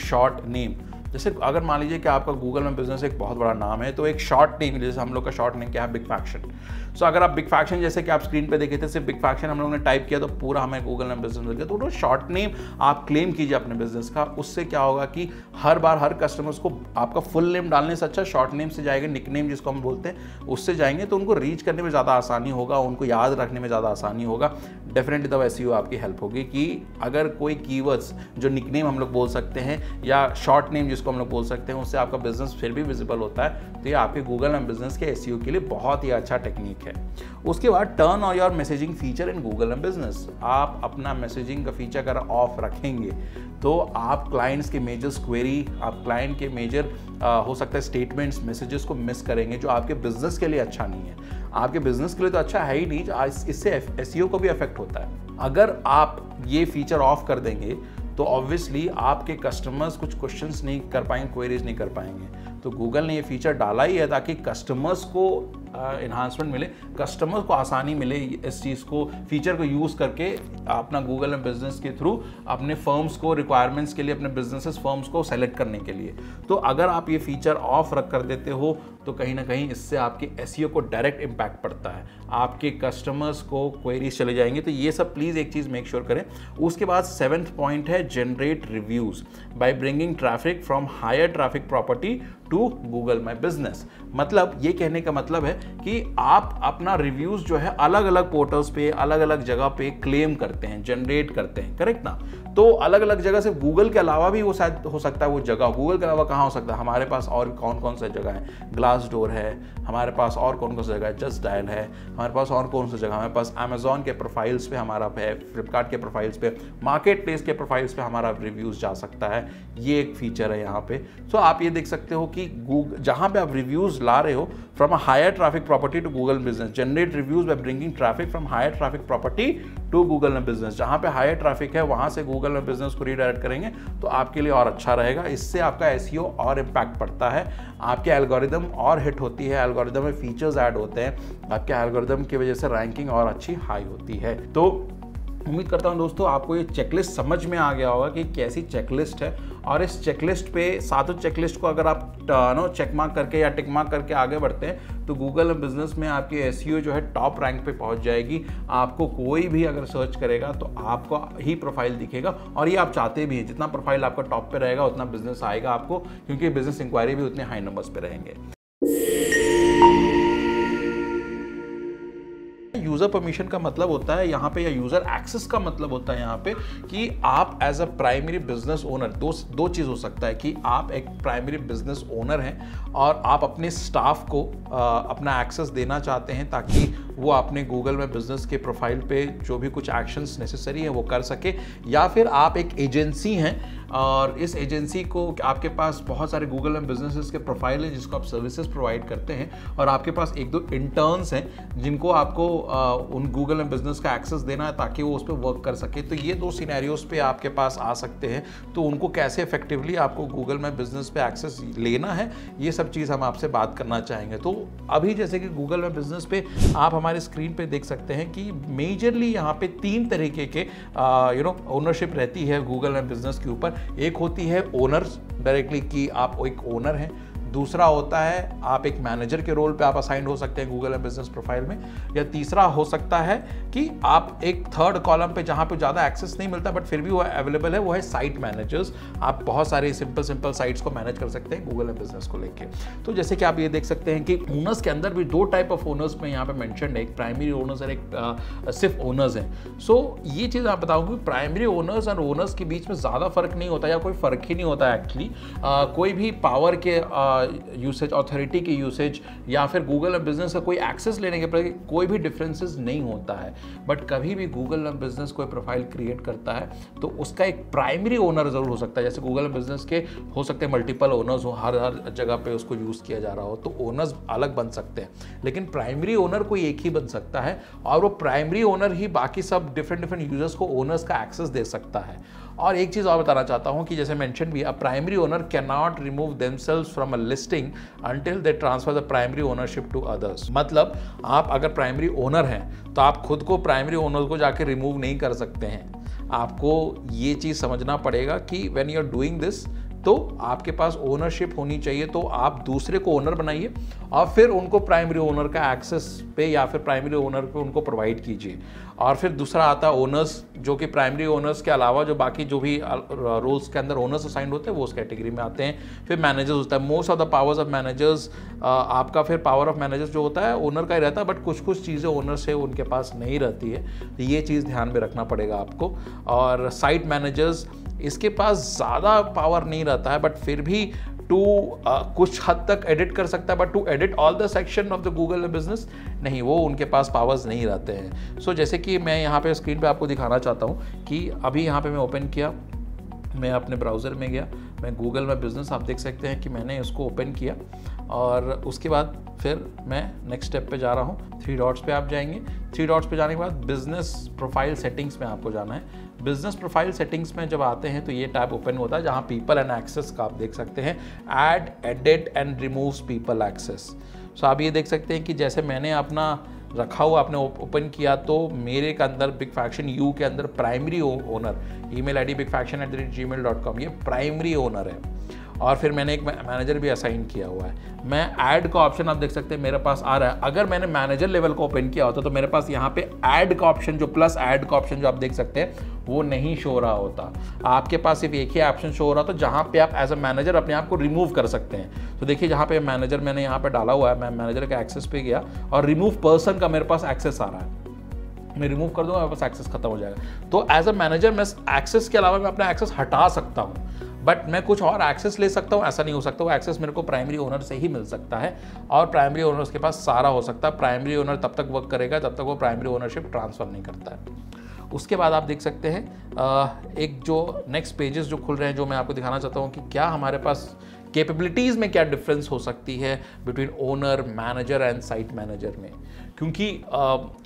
शॉर्ट नेम। जैसे अगर मान लीजिए कि आपका गूगल में बिजनेस एक बहुत बड़ा नाम है तो एक शॉर्ट नेम, जैसे हम लोग का शॉर्ट नेम क्या है, बिग फैक्शन। सो अगर आप बिग फैक्शन, जैसे कि आप स्क्रीन पे देखे थे, सिर्फ बिग फैक्शन हम लोगों ने टाइप किया तो पूरा हमें गूगल में बिजनेस मिल गया। तो शॉर्ट नेम आप क्लेम कीजिए अपने बिजनेस का। उससे क्या होगा कि हर बार हर कस्टमर्स को आपका फुल नेम डालने से अच्छा शॉर्ट नेम से जाएगा, निक नेम जिसको हम बोलते हैं, उससे जाएंगे तो उनको रीच करने में ज़्यादा आसानी होगा, उनको याद रखने में ज़्यादा आसानी होगा। डेफिनेटली तब एसईओ आपकी हेल्प होगी कि अगर कोई कीवर्ड्स जो निकनेम हम लोग बोल सकते हैं या शॉर्ट नेम जिसको हम लोग बोल सकते हैं, उससे आपका बिजनेस फिर भी विजिबल होता है, तो ये आपके गूगल एंड बिजनेस के एसईओ के लिए बहुत ही अच्छा टेक्निक है। उसके बाद turn on your messaging feature in Google and business. आप अपना मैसेजिंग का फीचर अगर ऑफ रखेंगे तो आप क्लाइंट्स के मेजर क्वेरी, आप क्लाइंट के मेजर हो सकता है स्टेटमेंट्स, मैसेजेस को मिस करेंगे जो आपके बिजनेस के लिए अच्छा नहीं है। आपके बिजनेस के लिए तो अच्छा है ही नहीं, इससे एसईओ को भी अफेक्ट होता है। अगर आप ये फीचर ऑफ कर देंगे तो ऑब्वियसली आपके कस्टमर्स कुछ क्वेश्चंस नहीं कर पाएंगे, क्वेरीज नहीं कर पाएंगे। तो गूगल ने ये फीचर डाला ही है ताकि कस्टमर्स को इन्हांसमेंट मिले, कस्टमर्स को आसानी मिले इस चीज़ को, फीचर को यूज़ करके अपना गूगल एंड बिजनेस के थ्रू अपने फर्म्स को, रिक्वायरमेंट्स के लिए, अपने बिजनेसेस फर्म्स को सेलेक्ट करने के लिए। तो अगर आप ये फीचर ऑफ रख कर देते हो तो कहीं ना कहीं इससे आपके एसईओ को डायरेक्ट इम्पैक्ट पड़ता है, आपके कस्टमर्स को क्वेरीज चले जाएंगे। तो ये सब प्लीज़ एक चीज़ मेक श्योर करें। उसके बाद 7th पॉइंट है generate reviews by bringing traffic from higher traffic property to Google My Business. मतलब ये कहने का मतलब है कि आप अपना रिव्यूज़ जो है अलग अलग पोर्टल्स पे, अलग अलग जगह पे क्लेम करते हैं, जनरेट करते हैं, करेक्ट ना। तो अलग अलग जगह से गूगल के अलावा भी वो शायद हो सकता है, वो जगह गूगल के अलावा कहाँ हो सकता है, हमारे पास और कौन कौन सा जगह है, ग्लासडोर है हमारे पास, और कौन कौन सा जगह है, जस्ट डायल है हमारे पास, और कौन सा जगह हमारे पास, अमेजॉन के प्रोफाइल्स पे हमारा है, फ्लिपकार्ट के प्रोफाइल्स पे, मार्केट प्लेस के प्रोफाइल्स पे हमारा रिव्यूज़ जा सकता है। ये एक फीचर है यहाँ पे। सो आप ये देख सकते हो कि गूगल जहाँ पे आप रिव्यूज़ ला रहे हो from a higher traffic property to Google business, generate reviews by bringing traffic from higher traffic property to Google business. जहाँ पे हायर ट्रैफिक है वहाँ से गूगल बिजनेस को रीडायरेक्ट करेंगे तो आपके लिए और अच्छा रहेगा। इससे आपका एसईओ और इम्पैक्ट पड़ता है, आपके एल्गोरिदम और हिट होती है, एल्गोरिदम में फीचर्स ऐड होते हैं, आपके एल्गोरिदम की वजह से रैंकिंग और अच्छी हाई होती है। तो उम्मीद करता हूं दोस्तों आपको ये चेकलिस्ट समझ में आ गया होगा कि कैसी चेकलिस्ट है, और इस चेकलिस्ट पे सातों चेकलिस्ट को अगर आप चेक मार्क करके या टिक मार्क करके आगे बढ़ते हैं तो गूगल बिजनेस में आपकी एसईओ जो है टॉप रैंक पे पहुंच जाएगी। आपको कोई भी अगर सर्च करेगा तो आपको ही प्रोफाइल दिखेगा, और ये आप चाहते भी हैं, जितना प्रोफाइल आपका टॉप पे रहेगा उतना बिजनेस आएगा आपको, क्योंकि बिजनेस इंक्वायरी भी उतने हाई नंबर्स पे रहेंगे। यूज़र परमिशन का मतलब होता है यहाँ पे, या यूज़र एक्सेस का मतलब होता है यहाँ पे कि आप as a primary business owner, दो चीज़ हो सकता है कि आप एक प्राइमरी बिजनेस ओनर हैं और आप अपने स्टाफ को अपना एक्सेस देना चाहते हैं ताकि वो अपने गूगल में बिजनेस के प्रोफाइल पे जो भी कुछ एक्शंस नेसेसरी है वो कर सके, या फिर आप एक एजेंसी हैं और इस एजेंसी को, आपके पास बहुत सारे गूगल में बिजनेसेस के प्रोफाइल हैं जिसको आप सर्विसेज प्रोवाइड करते हैं, और आपके पास एक दो इंटर्न्स हैं जिनको आपको उन गूगल में बिजनेस का एक्सेस देना है ताकि वो उस पर वर्क कर सके। तो ये दो सिनेरियोज पे आपके पास आ सकते हैं, तो उनको कैसे इफेक्टिवली आपको गूगल में बिजनेस पे एक्सेस लेना है, ये सब चीज़ हम आपसे बात करना चाहेंगे। तो अभी जैसे कि गूगल में बिजनेस पे आप हमारे स्क्रीन पे देख सकते हैं कि मेजरली यहाँ पे 3 तरीके के ओनरशिप रहती है गूगल में बिजनेस के ऊपर। एक होती है ओनर्स डायरेक्टली कि आप एक ओनर हैं, दूसरा होता है आप एक मैनेजर के रोल पे आप असाइंड हो सकते हैं गूगल एंड बिजनेस प्रोफाइल में, या तीसरा हो सकता है कि आप एक थर्ड कॉलम पे जहां पे ज़्यादा एक्सेस नहीं मिलता बट फिर भी वो अवेलेबल है, वो है साइट मैनेजर्स। आप बहुत सारे सिंपल साइट्स को मैनेज कर सकते हैं गूगल एंड बिजनेस को लेके। तो जैसे कि आप ये देख सकते हैं कि ओनर्स के अंदर भी दो टाइप ऑफ ओनर्स में यहाँ पे मेंशन है, एक प्राइमरी ओनर्स और एक सिर्फ ओनर्स हैं। सो ये चीज़ आप बताऊंगी, प्राइमरी ओनर्स और ओनर्स के बीच में ज़्यादा फर्क नहीं होता या कोई फर्क ही नहीं होता एक्चुअली। कोई भी पावर के यूसेज, अथॉरिटी की यूसेज या फिर गूगल एंड बिजनेस का कोई एक्सेस लेने के प्रति कोई भी डिफरेंसेस नहीं होता है। बट कभी भी गूगल एंड बिजनेस कोई प्रोफाइल क्रिएट करता है तो उसका एक प्राइमरी ओनर जरूर हो सकता है। जैसे गूगल एंड बिजनेस के हो सकते हैं मल्टीपल ओनर्स हो, हर जगह पे उसको यूज़ किया जा रहा हो, तो ओनर्स अलग बन सकते हैं, लेकिन प्राइमरी ओनर कोई एक ही बन सकता है और वो प्राइमरी ओनर ही बाकी सब डिफरेंट यूजर्स को ओनर्स का एक्सेस दे सकता है। और एक चीज़ और बताना चाहता हूं कि जैसे मेंशन भी, a primary owner can not remove themselves from a listing until they transfer the primary ownership to others. मतलब आप अगर प्राइमरी ओनर हैं तो आप खुद को प्राइमरी ओनर को जाके रिमूव नहीं कर सकते हैं। आपको ये चीज़ समझना पड़ेगा कि when you are doing this तो आपके पास ओनरशिप होनी चाहिए, तो आप दूसरे को ओनर बनाइए और फिर उनको प्राइमरी ओनर का एक्सेस पे या फिर प्राइमरी ओनर पे उनको प्रोवाइड कीजिए। और फिर दूसरा आता है ओनर्स, जो कि प्राइमरी ओनर्स के अलावा जो बाकी जो भी रोल्स के अंदर ओनर्स असाइंड होते हैं वो उस कैटेगरी में आते हैं। फिर मैनेजर्स होता है, most of the powers of managers, आपका फिर पावर ऑफ मैनेजर्स जो होता है ओनर का ही रहता है, बट कुछ चीज़ें ओनर से उनके पास नहीं रहती है, तो ये चीज़ ध्यान में रखना पड़ेगा आपको। और साइट मैनेजर्स, इसके पास ज़्यादा पावर नहीं रहता है बट फिर भी कुछ हद तक एडिट कर सकता है, but to edit all the section of the Google business नहीं, वो उनके पास पावर्स नहीं रहते हैं। सो जैसे कि मैं यहाँ पे स्क्रीन पे आपको दिखाना चाहता हूँ कि अभी यहाँ पे मैं ओपन किया, मैं अपने ब्राउज़र में गया, मैं गूगल में बिजनेस, आप देख सकते हैं कि मैंने इसको ओपन किया और उसके बाद फिर मैं नेक्स्ट स्टेप पे जा रहा हूँ। 3 डॉट्स पे आप जाएंगे, 3 डॉट्स पे जाने के बाद बिजनेस प्रोफाइल सेटिंग्स में आपको जाना है। बिजनेस प्रोफाइल सेटिंग्स में जब आते हैं तो ये टैब ओपन होता है जहाँ पीपल एंड एक्सेस का आप देख सकते हैं, add, edit and removes people access. So आप ये देख सकते हैं कि जैसे मैंने अपना रखा हुआ, आपने ओपन किया तो मेरे के अंदर बिग फैक्शन यू के अंदर primary owner email ID bigfaction@gmail.com ये प्राइमरी ओनर है। और फिर मैंने एक मैनेजर भी असाइन किया हुआ है। मैं ऐड का ऑप्शन आप देख सकते हैं मेरे पास आ रहा है। अगर मैंने मैनेजर लेवल को ओपन किया होता तो मेरे पास यहाँ पे ऐड का ऑप्शन, जो प्लस ऐड का ऑप्शन जो आप देख सकते हैं वो नहीं शो रहा होता। आपके पास सिर्फ एक ही ऑप्शन शो हो रहा था जहाँ पे आप एज अ मैनेजर अपने आप को रिमूव कर सकते हैं। तो देखिए जहाँ पे मैनेजर मैंने यहाँ पे डाला हुआ है, मैं मैनेजर के एक्सेस पे गया और रिमूव पर्सन का मेरे पास एक्सेस आ रहा है। मैं रिमूव कर दूंगा, मेरे पास एक्सेस खत्म हो जाएगा। तो एज अ मैनेजर मैं एक्सेस के अलावा मैं अपना एक्सेस हटा सकता हूँ, बट मैं कुछ और एक्सेस ले सकता हूँ, ऐसा नहीं हो सकता। वो एक्सेस मेरे को प्राइमरी ओनर से ही मिल सकता है और प्राइमरी ओनर के पास सारा हो सकता है। प्राइमरी ओनर तब तक वर्क करेगा जब तक वो प्राइमरी ओनरशिप ट्रांसफर नहीं करता है। उसके बाद आप देख सकते हैं एक जो नेक्स्ट पेजेस जो खुल रहे हैं, जो मैं आपको दिखाना चाहता हूँ कि क्या हमारे पास कैपेबिलिटीज़ में क्या डिफरेंस हो सकती है between owner, manager and site manager में। क्योंकि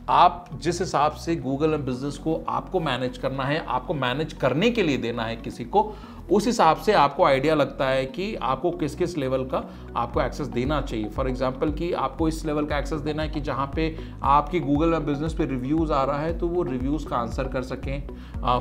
आप जिस हिसाब से गूगल एंड बिजनेस को आपको मैनेज करना है, आपको मैनेज करने के लिए देना है किसी को, उस हिसाब से आपको आइडिया लगता है कि आपको किस किस लेवल का आपको एक्सेस देना चाहिए। फॉर एग्जांपल कि आपको इस लेवल का एक्सेस देना है कि जहाँ पे आपकी गूगल एंड बिजनेस पे रिव्यूज़ आ रहा है तो वो रिव्यूज़ का आंसर कर सकें,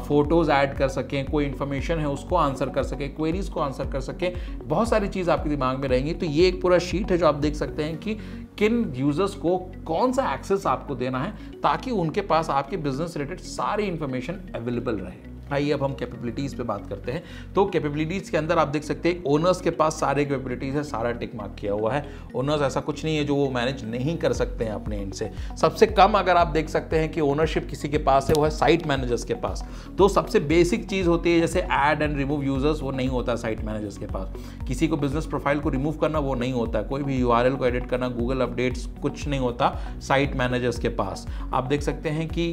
फोटोज़ ऐड कर सकें, कोई इन्फॉर्मेशन है उसको आंसर कर सकें, क्वेरीज को आंसर कर सकें, बहुत सारी चीज़ आपके दिमाग में रहेंगी। तो ये एक पूरा शीट है जो आप देख सकते हैं कि किन यूजर्स को कौन सा एक्सेस आपको देना है ताकि उनके पास आपके बिजनेस रिलेटेड सारी इंफॉर्मेशन अवेलेबल रहे। आइए अब हम कैपेबिलिटीज़ पे बात करते हैं। तो कैपेबिलिटीज़ के अंदर आप देख सकते हैं ओनर्स के पास सारे कैपेबिलिटीज़ है, सारा टिक मार्क किया हुआ है। ओनर्स ऐसा कुछ नहीं है जो वो मैनेज नहीं कर सकते हैं अपने एंड से। सबसे कम अगर आप देख सकते हैं कि ओनरशिप किसी के पास है वो है साइट मैनेजर्स के पास। तो सबसे बेसिक चीज़ होती है जैसे ऐड एंड रिमूव यूजर्स, वो नहीं होता साइट मैनेजर्स के पास। किसी को बिजनेस प्रोफाइल को रिमूव करना वो नहीं होता है। कोई भी URL को एडिट करना, गूगल अपडेट्स, कुछ नहीं होता साइट मैनेजर्स के पास। आप देख सकते हैं कि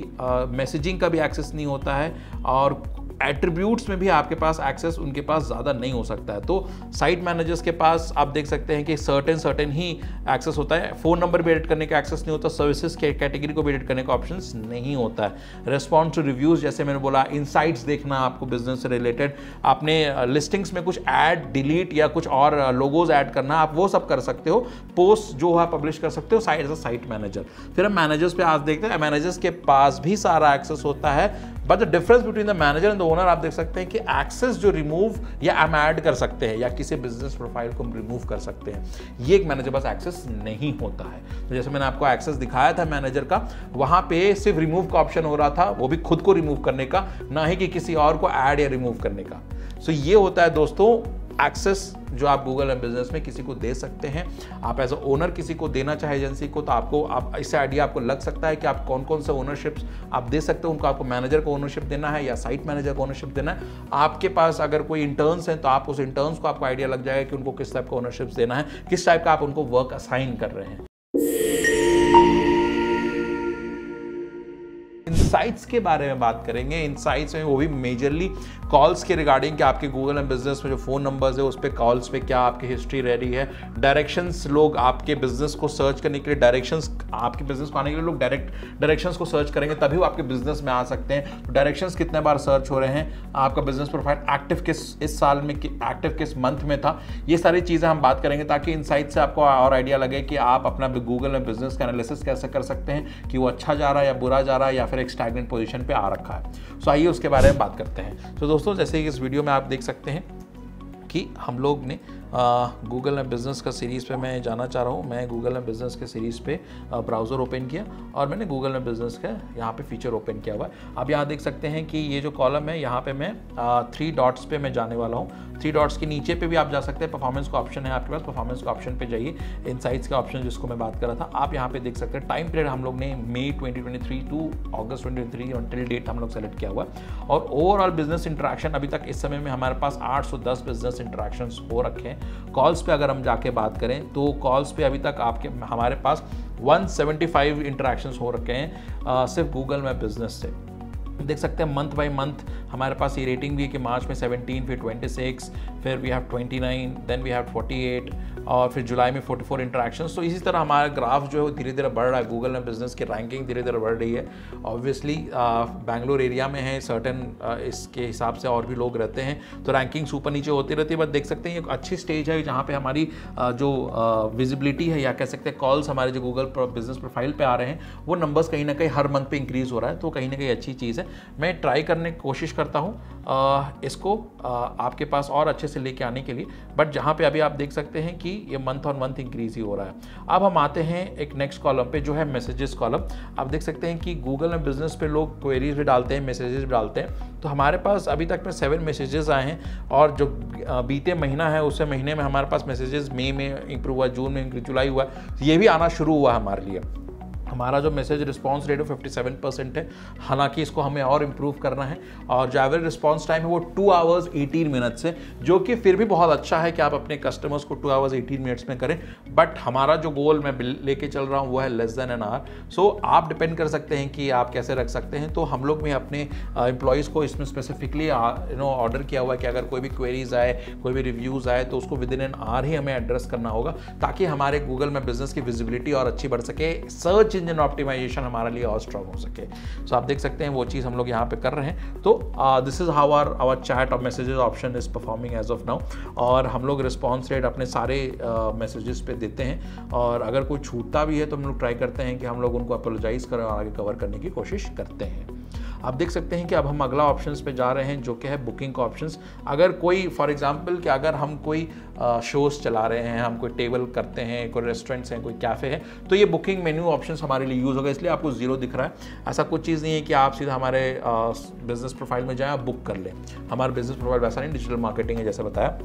मैसेजिंग का भी एक्सेस नहीं होता है और एट्रीब्यूट्स में भी आपके पास एक्सेस उनके पास ज़्यादा नहीं हो सकता है। तो साइट मैनेजर्स के पास आप देख सकते हैं कि सर्टेन ही एक्सेस होता है। फ़ोन नंबर भी एडिट करने का एक्सेस नहीं होता, सर्विसेज के कैटेगरी को भी एडिट करने का ऑप्शंस नहीं होता है। रिस्पॉन्स टू रिव्यूज़, जैसे मैंने बोला, इनसाइट्स देखना आपको बिजनेस से रिलेटेड, अपने लिस्टिंग्स में कुछ ऐड, डिलीट या कुछ और लोगोज ऐड करना, आप वो सब कर सकते हो। पोस्ट जो है पब्लिश कर सकते हो site as a site manager. फिर हम मैनेजर्स पे आज देखते हैं। मैनेजर्स के पास भी सारा एक्सेस होता है but the difference between the manager and the owner आप देख सकते हैं कि एक्सेस जो रिमूव या हम ऐड कर सकते हैं या किसी बिजनेस प्रोफाइल को हम रिमूव कर सकते हैं, ये एक मैनेजर पास एक्सेस नहीं होता है। तो जैसे मैंने आपको एक्सेस दिखाया था मैनेजर का, वहां पे सिर्फ रिमूव का ऑप्शन हो रहा था, वो भी खुद को रिमूव करने का, ना ही कि किसी और को ऐड या रिमूव करने का। सो ये होता है दोस्तों एक्सेस जो आप गूगल एंड बिजनेस में किसी को दे सकते हैं। आप एज अ ओनर किसी को देना चाहे एजेंसी को, तो आप इससे आइडिया आपको लग सकता है कि आप कौन कौन से ओनरशिप्स आप दे सकते हो। उनको आपको मैनेजर को ओनरशिप देना है या साइट मैनेजर को ओनरशिप देना है। आपके पास अगर कोई इंटर्न्स हैं तो आप उस इंटर्न्स को आपको आइडिया लग जाएगा कि उनको किस टाइप का ओनरशिप्स देना है, किस टाइप का आप उनको वर्क असाइन कर रहे हैं। इनसाइट्स के बारे में बात करेंगे। इनसाइट्स में वो भी मेजरली कॉल्स के रिगार्डिंग कि आपके गूगल एंड बिजनेस में जो फोन नंबर्स है उस पे कॉल्स पे क्या आपकी हिस्ट्री रह रही है। डायरेक्शंस, लोग आपके बिजनेस को सर्च करने के लिए डायरेक्शंस, आपके बिजनेस को आने के लिए लोग डायरेक्शंस को सर्च करेंगे तभी वो आपके बिजनेस में आ सकते हैं। तो डायरेक्शंस कितने बार सर्च हो रहे हैं, आपका बिजनेस प्रोफाइल एक्टिव इस साल में एक्टिव किस मंथ में था, ये सारी चीज़ें हम बात करेंगे ताकि इनसाइट से आपको और आइडिया लगे कि आप अपना गूगल एंड बिजनेस का एनालिसिस कैसे कर सकते हैं कि वो अच्छा जा रहा है या बुरा जा रहा है या फिर एक स्टैग्नेंट पोजीशन पे आ रखा है। सो आइए उसके बारे में बात करते हैं। तो दोस्तों जैसे कि इस वीडियो में आप देख सकते हैं कि हम लोग ने गूगल एंड बिज़नेस का सीरीज़ पे मैं जाना चाह रहा हूँ। मैं गूगल एंड बिज़नेस के सीरीज़ पे ब्राउज़र ओपन किया और मैंने गूगल एंड बिज़नेस का यहाँ पे फीचर ओपन किया हुआ है। आप यहाँ देख सकते हैं कि ये जो कॉलम है यहाँ पे मैं 3 डॉट्स पे मैं जाने वाला हूँ। 3 डॉट्स के नीचे पे भी आप जा सकते हैं। परफॉर्मेंस का ऑप्शन है आपके पास, परफॉर्मेंस का ऑप्शन पे जाइए। इनसाइट्स का ऑप्शन जिसको मैं बात कर रहा था, आप यहाँ पे देख सकते हैं टाइम पीरियड हम लोग ने मई 2023 टू अगस्त 2023 और टिल डेट हम लोग सेलेक्ट किया हुआ है। और ओवरऑल बिजनेस इंटरेक्शन अभी तक इस समय में हमारे पास 810 बिजनेस इंटरेक्शन हो रखे हैं। कॉल्स पे अगर हम जाके बात करें तो कॉल्स पे अभी तक हमारे पास 175 इंटरेक्शंस हो रखे हैं सिर्फ गूगल में बिजनेस से। देख सकते हैं मंथ बाय मंथ हमारे पास ये रेटिंग भी है कि मार्च में 17, फिर 26, फिर we have 29, then we have 48 और फिर जुलाई में 44 इंटरेक्शंस। तो इसी तरह हमारा ग्राफ जो है वो धीरे धीरे बढ़ रहा है। गूगल एंड बिजनेस की रैंकिंग धीरे धीरे बढ़ रही है। ऑब्वियसली बैंगलोर एरिया में है, सर्टेन इसके हिसाब से और भी लोग रहते हैं तो रैंकिंग्स ऊपर नीचे होती रहती है। बट देख सकते हैं एक अच्छी स्टेज है जहाँ पे हमारी जो विजिबिलिटी है या कह सकते हैं कॉल्स हमारे जो गूगल बिजनेस प्रोफाइल पे आ रहे हैं वो नंबर्स कहीं ना कहीं हर मंथ पे इंक्रीज हो रहा है। तो कहीं ना कहीं अच्छी चीज़ है। मैं ट्राई करने की कोशिश करता हूँ इसको आपके पास और अच्छे से लेके आने के लिए। बट जहाँ पे अभी आप देख सकते हैं कि ये मंथ ऑन मंथ इंक्रीज ही हो रहा है। अब हम आते हैं एक नेक्स्ट कॉलम पे जो है मैसेजेस कॉलम। आप देख सकते हैं कि गूगल एंड बिजनेस पे लोग क्वेरीज भी डालते हैं, मैसेजेस भी डालते हैं। तो हमारे पास अभी तक में 7 मैसेजेस आए हैं और जो बीते महीना है उससे महीने में हमारे पास मैसेजेस मई में इंप्रूव हुआ, जून में, जुलाई हुआ, ये भी आना शुरू हुआ हमारे लिए। हमारा जो मैसेज रिस्पांस रेट है 57% है। हालांकि इसको हमें और इम्प्रूव करना है और जो एवरेज रिस्पांस टाइम है वो 2 आवर्स 18 मिनट्स है, जो कि फिर भी बहुत अच्छा है कि आप अपने कस्टमर्स को 2 आवर्स 18 मिनट्स में करें। बट हमारा जो गोल मैं लेके चल रहा हूँ वो है लेस देन एन आवर। सो आप डिपेंड कर सकते हैं कि आप कैसे रख सकते हैं। तो हम लोग भी अपने एम्प्लॉयज़ को इसमें स्पेसिफिकली ऑर्डर किया हुआ है कि अगर कोई भी क्वेरीज आए, कोई भी रिव्यूज़ आए तो उसको विद इन एन आवर ही हमें एड्रेस करना होगा ताकि हमारे गूगल में बिजनेस की विजिबिलिटी और अच्छी बढ़ सके, सर्च इंजन ऑप्टिमाइजेशन हमारे लिए और स्ट्रांग हो सके। सो आप देख सकते हैं वो चीज़ हम लोग यहाँ पे कर रहे हैं। तो this is how our chat और messages option is performing as of now. और हम लोग रिस्पॉन्स रेट अपने सारे मैसेजेस पे देते हैं और अगर कोई छूटता भी है तो हम लोग ट्राई करते हैं कि हम लोग उनको अपोलोजाइज करें और आगे कवर करने की कोशिश करते हैं। आप देख सकते हैं कि अब हम अगला ऑप्शंस पे जा रहे हैं जो कि है बुकिंग का ऑप्शंस। अगर कोई फॉर एग्जांपल कि अगर हम कोई शोज़ चला रहे हैं, हम कोई टेबल करते हैं, कोई रेस्टोरेंट्स हैं, कोई कैफ़े है, तो ये बुकिंग मेन्यू ऑप्शंस हमारे लिए यूज़ होगा, इसलिए आपको 0 दिख रहा है। ऐसा कुछ चीज़ नहीं है कि आप सीधा हमारे बिजनेस प्रोफाइल में जाएँ, आप बुक कर लें। हमारा बिजनेस प्रोफाइल वैसा नहीं, डिजिटल मार्केटिंग है जैसे बताया।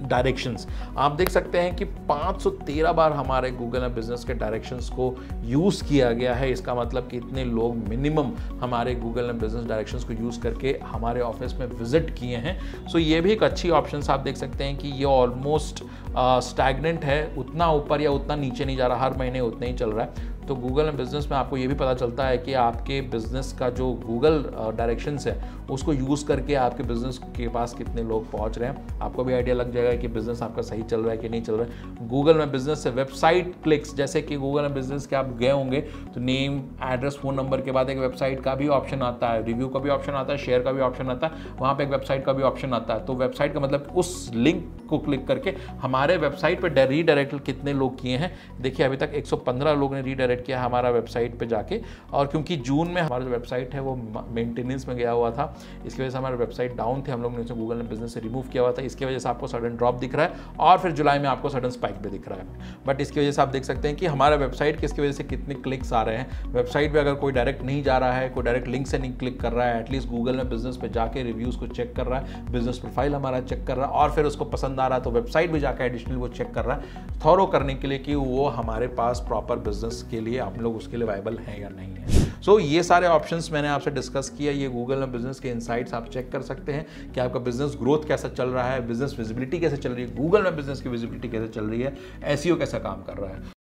डायरेक्शंस आप देख सकते हैं कि 513 बार हमारे गूगल एंड बिजनेस के डायरेक्शंस को यूज़ किया गया है। इसका मतलब कि इतने लोग मिनिमम हमारे गूगल एंड बिजनेस डायरेक्शंस को यूज़ करके हमारे ऑफिस में विजिट किए हैं। सो ये भी एक अच्छी ऑप्शन आप देख सकते हैं कि ये ऑलमोस्ट स्टैग्नेंट है, उतना ऊपर या उतना नीचे नहीं जा रहा, हर महीने उतना ही चल रहा है। तो गूगल एंड बिजनेस में आपको ये भी पता चलता है कि आपके बिजनेस का जो गूगल डायरेक्शंस है उसको यूज़ करके आपके बिजनेस के पास कितने लोग पहुंच रहे हैं। आपको भी आइडिया लग जाएगा कि बिजनेस आपका सही चल रहा है कि नहीं चल रहा है। गूगल में बिजनेस से वेबसाइट क्लिक्स, जैसे कि गूगल में बिजनेस के आप गए होंगे तो नेम, एड्रेस, फ़ोन नंबर के बाद एक वेबसाइट का भी ऑप्शन आता है, रिव्यू का भी ऑप्शन आता है, शेयर का भी ऑप्शन आता है, वहाँ पर एक वेबसाइट का भी ऑप्शन आता है। तो वेबसाइट का मतलब उस लिंक को क्लिक करके हमारे वेबसाइट पे रीडायरेक्ट कितने लोग किए हैं। देखिए अभी तक 115 लोगों ने रीडायरेक्ट किया हमारा वेबसाइट पे जाके, और क्योंकि जून में हमारा जो वेबसाइट है वो मेंटेनेंस में गया हुआ था, इसकी वजह से हमारा वेबसाइट डाउन थे, हम लोग ने उसे गूगल ने बिजनेस से रिमूव किया हुआ था, इसकी वजह से आपको सडन ड्रॉप दिख रहा है और फिर जुलाई में आपको सडन स्पाइक भी दिख रहा है। बट इसकी वजह से आप देख सकते हैं कि हमारा वेबसाइट किसकी वजह से कितने क्लिक्स आ रहे हैं। वेबसाइट पे अगर कोई डायरेक्ट नहीं जा रहा है, कोई डायरेक्ट लिंक से नहीं क्लिक कर रहा है, एटलीस्ट गूगल में बिजनेस पे जाके रिव्यूज़ को चेक कर रहा है, बिजनेस प्रोफाइल हमारा चेक कर रहा है, और फिर उसको पसंद आ रहा है तो वेबसाइट भी जाकर एडिशनल वो चेक कर रहा है थॉरो करने के लिए कि वो हमारे पास प्रॉपर बिजनेस के लिए आप लोग उसके लिए वायबल हैं या नहीं है। सो ये सारे ऑप्शंस मैंने आपसे डिस्कस किया। ये गूगल में बिजनेस के इनसाइट्स आप चेक कर सकते हैं कि आपका बिजनेस ग्रोथ कैसा चल रहा है, बिजनेस विजिबिलिटी कैसे चल रही है, गूगल में बिजनेस की विजिबिलिटी कैसे चल रही है, एसईओ कैसा काम कर रहा है।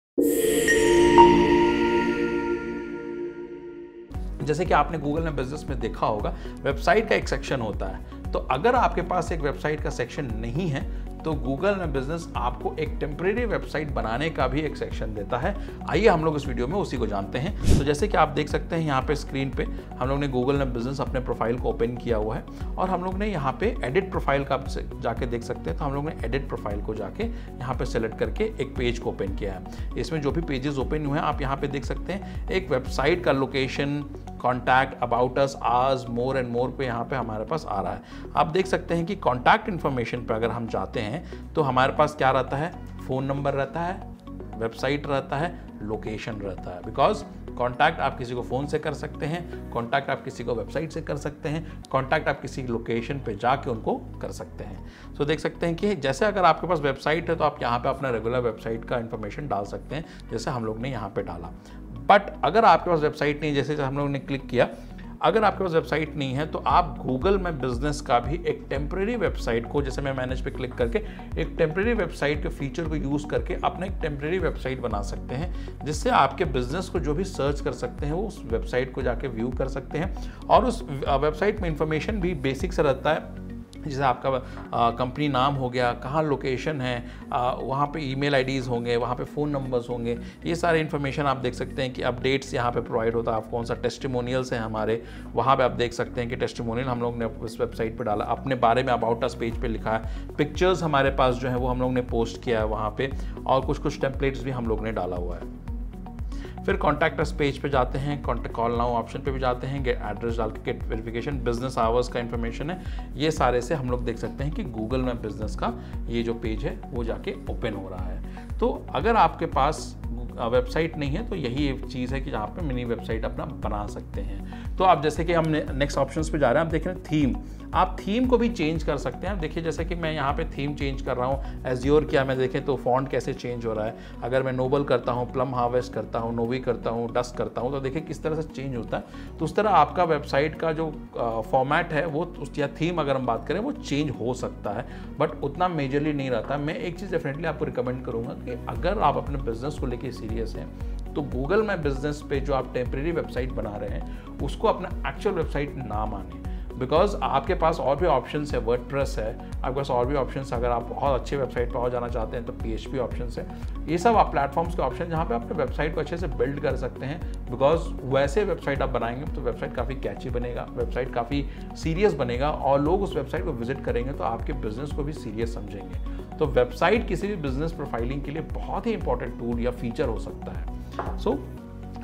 जैसे कि आपने गूगल में बिजनेस में देखा होगा, वेबसाइट का एक सेक्शन होता है, तो अगर आपके पास एक वेबसाइट का सेक्शन नहीं है तो गूगल में बिजनेस आपको एक टेम्परेरी वेबसाइट बनाने का भी एक सेक्शन देता है। आइए हम लोग इस वीडियो में उसी को जानते हैं। तो जैसे कि आप देख सकते हैं यहाँ पे स्क्रीन पे हम लोग ने गूगल में बिजनेस अपने प्रोफाइल को ओपन किया हुआ है, और हम लोग ने यहाँ पे एडिट प्रोफाइल का जाके देख सकते हैं। तो हम लोग ने एडिट प्रोफाइल को जाके यहाँ पे सेलेक्ट करके एक पेज को ओपन किया है। इसमें जो भी पेजेस ओपन हुए हैं आप यहाँ पे देख सकते हैं, एक वेबसाइट का location, contact, about us, hours, more and more पे यहाँ पे हमारे पास आ रहा है। आप देख सकते हैं कि कॉन्टैक्ट इन्फॉर्मेशन पे अगर हम जाते हैं तो हमारे पास क्या रहता है, फ़ोन नंबर रहता है, वेबसाइट रहता है, लोकेशन रहता है। बिकॉज कॉन्टैक्ट आप किसी को फ़ोन से कर सकते हैं, कॉन्टैक्ट आप किसी को वेबसाइट से कर सकते हैं, कॉन्टैक्ट आप किसी लोकेशन पे जाके उनको कर सकते हैं। तो देख सकते हैं कि जैसे अगर आपके पास वेबसाइट है तो आप यहाँ पे अपना रेगुलर वेबसाइट का इन्फॉर्मेशन डाल सकते हैं, जैसे हम लोग ने यहाँ पे डाला। बट अगर आपके पास वेबसाइट नहीं, जैसे हम लोग ने क्लिक किया, अगर आपके पास वेबसाइट नहीं है तो आप गूगल में बिजनेस का भी एक टेम्परेरी वेबसाइट को, जैसे मैं मैनेज पे क्लिक करके एक टेम्परेरी वेबसाइट के फीचर को यूज़ करके अपना एक टेम्परेरी वेबसाइट बना सकते हैं, जिससे आपके बिजनेस को जो भी सर्च कर सकते हैं वो उस वेबसाइट को जाके व्यू कर सकते हैं। और उस वेबसाइट में इंफॉर्मेशन भी बेसिक से रहता है, जैसे आपका कंपनी नाम हो गया, कहाँ लोकेशन है, वहाँ पे ईमेल आईडीज़ होंगे, वहाँ पे फ़ोन नंबर्स होंगे, ये सारे इन्फॉर्मेशन आप देख सकते हैं कि अपडेट्स यहाँ पे प्रोवाइड होता है। आप कौन सा टेस्टिमोनियल्स हैं हमारे, वहाँ पे आप देख सकते हैं कि टेस्टिमोनियल हम लोग ने उस वेबसाइट पे डाला, अपने बारे में अबाउट अस पेज पे लिखा है, पिक्चर्स हमारे पास जो है वो हम लोग ने पोस्ट किया है वहाँ पे, और कुछ टेम्पलेट्स भी हम लोग ने डाला हुआ है। फिर कॉन्टैक्ट अस पेज पे जाते हैं, कॉन्टैक्ट कॉल नाउ ऑप्शन पे भी जाते हैं, गेट एड्रेस डाल के गेट वेरिफिकेशन, बिजनेस आवर्स का इन्फॉर्मेशन है, ये सारे से हम लोग देख सकते हैं कि गूगल में बिजनेस का ये जो पेज है वो जाके ओपन हो रहा है। तो अगर आपके पास वेबसाइट नहीं है तो यही एक चीज़ है कि जहाँ पे मिनी वेबसाइट अपना बना सकते हैं। तो आप जैसे कि हम नेक्स्ट ऑप्शंस पे जा रहे हैं, आप देख रहे हैं थीम, आप थीम को भी चेंज कर सकते हैं। देखिए जैसे कि मैं यहाँ पे थीम चेंज कर रहा हूँ, एज़्योर किया मैं, देखें तो फॉन्ट कैसे चेंज हो रहा है। अगर मैं नोबल करता हूँ, प्लम हार्वेस्ट करता हूँ, नोवी करता हूँ, डस्ट करता हूँ, तो देखिए किस तरह से चेंज होता है। तो उस तरह आपका वेबसाइट का जो फॉर्मेट है वो या थीम अगर हम बात करें वो चेंज हो सकता है, बट उतना मेजरली नहीं रहता। मैं एक चीज़ डेफिनेटली आपको रिकमेंड करूँगा कि अगर आप अपने बिजनेस को लेकर सीरियस हैं तो गूगल में बिजनेस पे जो आप टेम्परेरी वेबसाइट बना रहे हैं उसको अपना एक्चुअल वेबसाइट ना माने, बिकॉज आपके पास और भी ऑप्शंस है, वर्डप्रेस है, आपके पास और भी ऑप्शंस, अगर आप बहुत अच्छे वेबसाइट पर और जाना चाहते हैं तो PHP ऑप्शंस है। ये सब आप प्लेटफॉर्म्स के ऑप्शन जहाँ पे अपने वेबसाइट को अच्छे से बिल्ड कर सकते हैं, बिकॉज वैसे वेबसाइट आप बनाएंगे तो वेबसाइट काफ़ी कैची बनेगा, वेबसाइट काफ़ी सीरियस बनेगा, और लोग उस वेबसाइट को विजिट करेंगे तो आपके बिजनेस को भी सीरियस समझेंगे। तो वेबसाइट किसी भी बिजनेस प्रोफाइलिंग के लिए बहुत ही इंपॉर्टेंट टूल या फीचर हो सकता है। सो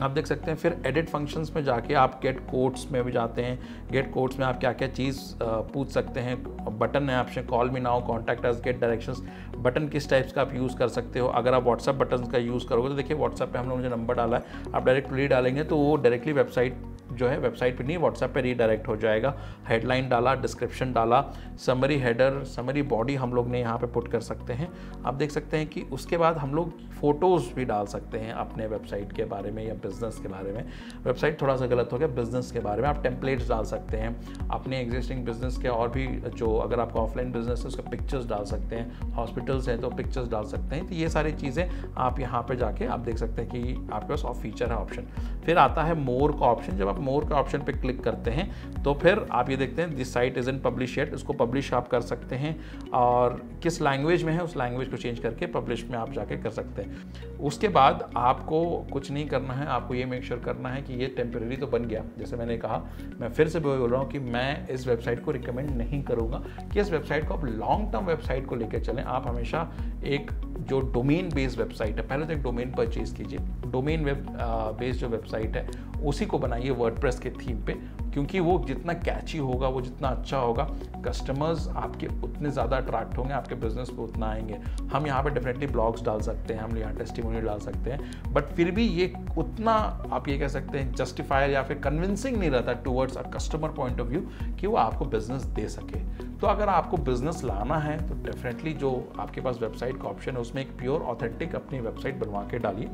आप देख सकते हैं। फिर एडिट फंक्शंस में जाके आप गेट कोड्स में भी जाते हैं। गेट कोड्स में आप क्या क्या चीज़ पूछ सकते हैं। बटन है option, call me now, contact us, get directions, button किस टाइप्स का आप यूज़ कर सकते हो। अगर आप व्हाट्सएप बटन का यूज़ करोगे तो देखिए व्हाट्सएप पे हम लोगों ने जो नंबर डाला है आप डायरेक्टली डालेंगे तो वो डायरेक्टली वेबसाइट जो है वेबसाइट पे नहीं व्हाट्सएप पे रीडायरेक्ट हो जाएगा। हेडलाइन डाला, डिस्क्रिप्शन डाला, समरी हेडर, समरी बॉडी हम लोग ने यहाँ पे पुट कर सकते हैं। आप देख सकते हैं कि उसके बाद हम लोग फ़ोटोज़ भी डाल सकते हैं अपने वेबसाइट के बारे में या बिज़नेस के बारे में। वेबसाइट थोड़ा सा गलत हो गया, बिज़नेस के बारे में आप टेम्पलेट्स डाल सकते हैं अपने एग्जिस्टिंग बिजनेस के, और भी जो अगर आपका ऑफलाइन बिजनेस है उसका पिक्चर्स डाल सकते हैं, हॉस्पिटल्स हैं तो पिक्चर्स डाल सकते हैं। तो ये सारी चीज़ें आप यहाँ पे जाके आप देख सकते हैं कि आपके पास ऑफ फीचर है ऑप्शन। फिर आता है मोर का ऑप्शन। जब आप मोर के ऑप्शन पे क्लिक करते हैं तो फिर आप ये देखते हैं this site is in publish yet, इसको पब्लिश आप कर सकते हैं और किस लैंग्वेज में है उस लैंग्वेज को चेंज करके पब्लिश में आप जाके कर सकते हैं। उसके बाद आपको कुछ नहीं करना है, आपको ये मेक श्योर करना है कि ये टेम्परेरी तो बन गया। जैसे मैंने कहा, मैं फिर से बोल रहा हूँ कि मैं इस वेबसाइट को रिकमेंड नहीं करूँगा कि इस वेबसाइट को आप लॉन्ग टर्म वेबसाइट को लेकर चलें। आप हमेशा एक जो डोमेन बेस्ड वेबसाइट है, पहले तो एक डोमेन परचेज कीजिए, डोमेन बेस्ड जो वेबसाइट है उसी को बनाइए वर्डप्रेस के थीम पे, क्योंकि वो जितना कैची होगा, वो जितना अच्छा होगा, कस्टमर्स आपके उतने ज़्यादा अट्रैक्ट होंगे, आपके बिजनेस पे उतना आएंगे। हम यहाँ पे डेफिनेटली ब्लॉग्स डाल सकते हैं, हम यहाँ टेस्टिमोनियल डाल सकते हैं, बट फिर भी ये उतना आप ये कह सकते हैं जस्टिफायर या फिर कन्विंसिंग नहीं रहता towards a customer point of view कि वो आपको बिजनेस दे सके। तो अगर आपको बिजनेस लाना है तो डेफिनेटली जो आपके पास वेबसाइट का ऑप्शन है उसमें एक प्योर ऑथेंटिक अपनी वेबसाइट बनवा के डालिए,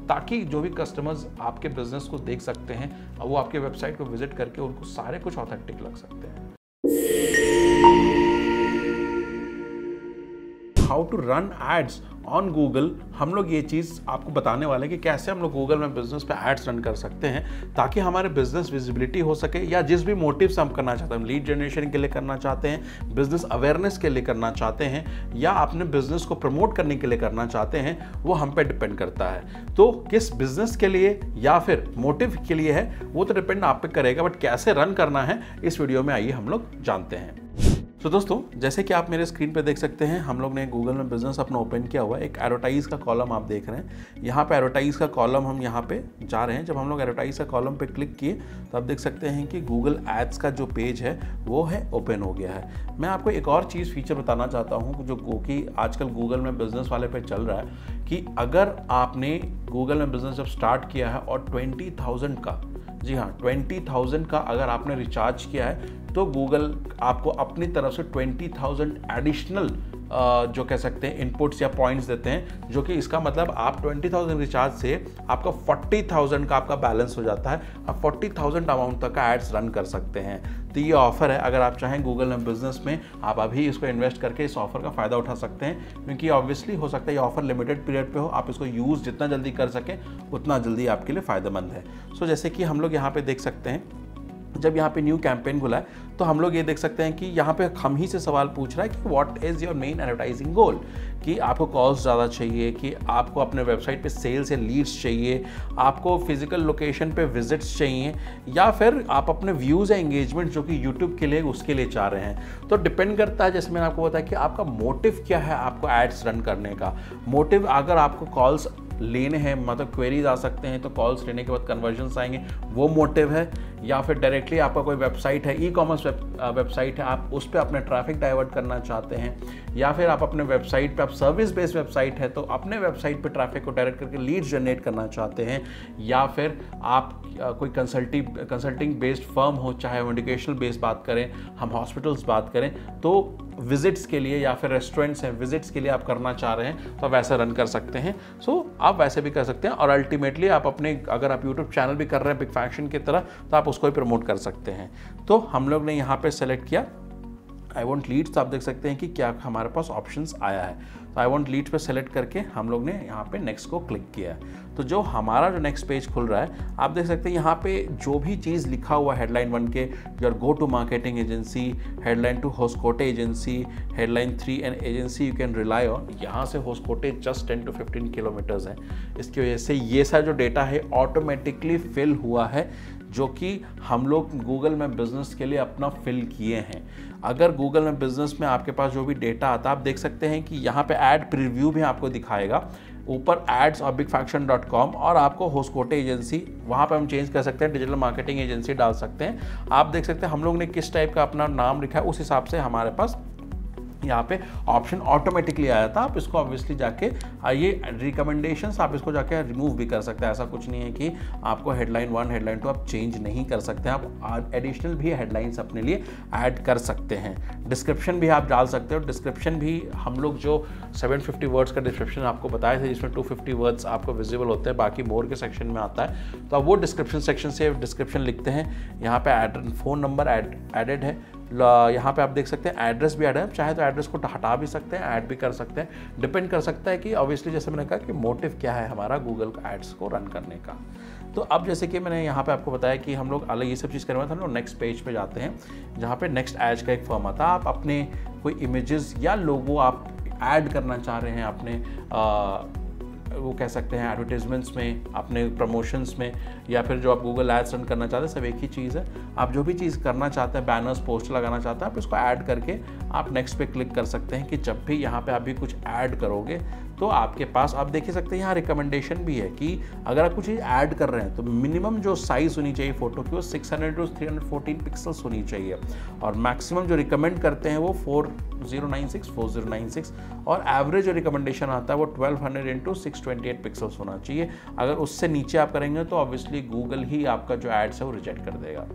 ताकि जो भी कस्टमर्स आपके बिजनेस को देख सकते हैं वो आपके वेबसाइट को विजिट करके उनको सारे कुछ ऑथेंटिक लग सकते हैं। How to run ads on Google, हम लोग ये चीज़ आपको बताने वाले हैं कि कैसे हम लोग गूगल में बिजनेस पे एड्स रन कर सकते हैं ताकि हमारे बिजनेस विजिबिलिटी हो सके, या जिस भी मोटिव से हम करना चाहते हैं, हम लीड जनरेशन के लिए करना चाहते हैं, बिजनेस अवेयरनेस के लिए करना चाहते हैं, या अपने बिजनेस को प्रमोट करने के लिए करना चाहते हैं, वो हम पे डिपेंड करता है। तो किस बिजनेस के लिए या फिर मोटिव के लिए है वो तो डिपेंड आप पे करेगा, बट कैसे रन करना है इस वीडियो में आइए हम लोग जानते हैं। तो दोस्तों, जैसे कि आप मेरे स्क्रीन पे देख सकते हैं, हम लोग ने गूगल में बिजनेस अपना ओपन किया हुआ है। एक एडवर्टाइज का कॉलम आप देख रहे हैं, यहाँ पे एडवर्टाइज का कॉलम हम यहाँ पे जा रहे हैं। जब हम लोग एडवर्टाइज का कॉलम पे क्लिक किए तो आप देख सकते हैं कि गूगल एड्स का जो पेज है वो है ओपन हो गया है। मैं आपको एक और चीज़ फीचर बताना चाहता हूँ जो कि आजकल गूगल में बिजनेस वाले पे चल रहा है, कि अगर आपने गूगल में बिजनेस जब स्टार्ट किया है और 20,000 का, जी हाँ 20,000 का अगर आपने रिचार्ज किया है तो गूगल आपको अपनी तरफ से 20,000 एडिशनल जो कह सकते हैं इनपुट्स या पॉइंट्स देते हैं, जो कि इसका मतलब आप 20,000 रिचार्ज से आपका 40,000 का आपका बैलेंस हो जाता है। आप 40,000 अमाउंट तक का एड्स रन कर सकते हैं। तो ये ऑफर है, अगर आप चाहें गूगल में बिजनेस में आप अभी इसको इन्वेस्ट करके इस ऑफर का फ़ायदा उठा सकते हैं, क्योंकि ऑब्वियसली हो सकता है ये ऑफर लिमिटेड पीरियड पे हो, आप इसको यूज़ जितना जल्दी कर सकें उतना जल्दी आपके लिए फ़ायदेमंद है। सो जैसे कि हम लोग यहाँ पे देख सकते हैं, जब यहाँ पे न्यू कैंपेन खुला है तो हम लोग ये देख सकते हैं कि यहाँ पे हम ही से सवाल पूछ रहा है कि what is your main advertising goal, कि आपको कॉल्स ज़्यादा चाहिए, कि आपको अपने वेबसाइट पे सेल्स या लीड्स चाहिए, आपको फिजिकल लोकेशन पे विजिट्स चाहिए, या फिर आप अपने व्यूज़ या एंगेजमेंट जो कि यूट्यूब के लिए उसके लिए चाह रहे हैं। तो डिपेंड करता है, जैसे मैंने आपको बताया कि आपका मोटिव क्या है आपको एड्स रन करने का। मोटिव, अगर आपको कॉल्स लेने हैं, मतलब क्वेरीज आ सकते हैं तो कॉल्स लेने के बाद कन्वर्जन्स आएंगे, वो मोटिव है, या फिर डायरेक्टली आपका कोई वेबसाइट है, ई कॉमर्स वेबसाइट है, आप उस पर अपने ट्रैफिक डाइवर्ट करना चाहते हैं, या फिर आप अपने वेबसाइट पे, आप सर्विस बेस्ड वेबसाइट है तो अपने वेबसाइट पे ट्रैफिक को डायरेक्ट करके लीड्स जनरेट करना चाहते हैं, या फिर आप कोई कंसल्टिंग बेस्ड फर्म हो, चाहे हम एजुकेशनल बेस्ड बात करें, हम हॉस्पिटल्स बात करें, तो विजिट्स के लिए या फिर रेस्टोरेंट्स हैं विजिट्स के लिए आप करना चाह रहे हैं तो वैसे रन कर सकते हैं। सो आप वैसे भी कर सकते हैं, और अल्टीमेटली आप अपने, अगर आप यूट्यूब चैनल भी कर रहे हैं बिग फैक्शन की तरह, तो आप उसको भी प्रमोट कर सकते हैं। तो हम लोग ने यहाँ पे सेलेक्ट किया आई वॉन्ट लीड्स, तो आप देख सकते हैं कि क्या हमारे पास ऑप्शंस आया है। तो आई वॉन्ट लीड्स पे सेलेक्ट करके हम लोग ने यहाँ पे नेक्स्ट को क्लिक किया है। तो जो हमारा जो नेक्स्ट पेज खुल रहा है, आप देख सकते हैं यहाँ पे जो भी चीज़ लिखा हुआ हेडलाइन 1 के, your go to marketing agency, headline 2 Hoskote agency, headline 3 an agency you can rely on. यहाँ से होस्कोटे जस्ट 10 to 15 किलोमीटर्स हैं, इसकी वजह से ये सारा जो डेटा है ऑटोमेटिकली फिल हुआ है, जो कि हम लोग गूगल में बिजनेस के लिए अपना फिल किए हैं। अगर गूगल में बिजनेस में आपके पास जो भी डेटा आता है, आप देख सकते हैं कि यहाँ पे ऐड प्रीव्यू भी आपको दिखाएगा, ऊपर एड्स और bigfaction.com, और आपको होस्कोटे एजेंसी वहाँ पे हम चेंज कर सकते हैं, डिजिटल मार्केटिंग एजेंसी डाल सकते हैं। आप देख सकते हैं हम लोग ने किस टाइप का अपना नाम लिखा है, उस हिसाब से हमारे पास यहाँ पे ऑप्शन ऑटोमेटिकली आया था। आप इसको ऑब्वियसली जाके ये रिकमेंडेशंस आप इसको जाके रिमूव भी कर सकते हैं। ऐसा कुछ नहीं है कि आपको हेडलाइन 1 हेडलाइन 2 आप चेंज नहीं कर सकते हैं, आप एडिशनल भी हेडलाइंस अपने लिए ऐड कर सकते हैं। डिस्क्रिप्शन भी आप डाल सकते हो, डिस्क्रिप्शन भी हम लोग जो 750 वर्ड्स का डिस्क्रिप्शन आपको बताए थे, जिसमें 250 वर्ड्स आपको विजिबल होते हैं, बाकी मोर के सेक्शन में आता है, तो आप वो डिस्क्रिप्शन सेक्शन से डिस्क्रिप्शन लिखते हैं। यहाँ पे फ़ोन नंबर एडेड है, यहाँ पे आप देख सकते हैं एड्रेस भी ऐड है, चाहे तो एड्रेस को हटा भी सकते हैं, ऐड भी कर सकते हैं, डिपेंड कर सकता है कि ऑब्वियसली जैसे मैंने कहा कि मोटिव क्या है हमारा गूगल एड्स को रन करने का। तो अब जैसे कि मैंने यहाँ पे आपको बताया कि हम लोग अलग ये सब चीज़ करवा था, हम लोग नेक्स्ट पेज पे जाते हैं जहाँ पे नेक्स्ट एज का एक फॉर्म आता है। आप अपने कोई इमेजेस या लोगो आप ऐड करना चाह रहे हैं अपने वो कह सकते हैं एडवर्टीजमेंट्स में, अपने प्रमोशंस में, या फिर जो आप गूगल एड्स रन करना चाहते हैं, सब एक ही चीज़ है। आप जो भी चीज़ करना चाहते हैं, बैनर्स पोस्टर लगाना चाहते हैं, आप इसको ऐड करके आप नेक्स्ट पे क्लिक कर सकते हैं कि जब भी यहाँ पे आप भी कुछ ऐड करोगे तो आपके पास आप देख ही सकते हैं यहाँ रिकमेंडेशन भी है कि अगर आप कुछ चीज़ ऐड कर रहे हैं तो मिनिमम जो साइज़ होनी चाहिए फ़ोटो की वो 600 to 314 पिक्सल्स होनी चाहिए, और मैक्सिमम जो रिकमेंड करते हैं वो 4096 और एवरेज जो रिकमेंडेशन आता है वो 1200 into 628 पिक्सल्स होना चाहिए। अगर उससे नीचे आप करेंगे तो ऑब्वियसली गूगल ही आपका जो एड्स है वो रिजेक्ट कर देगा।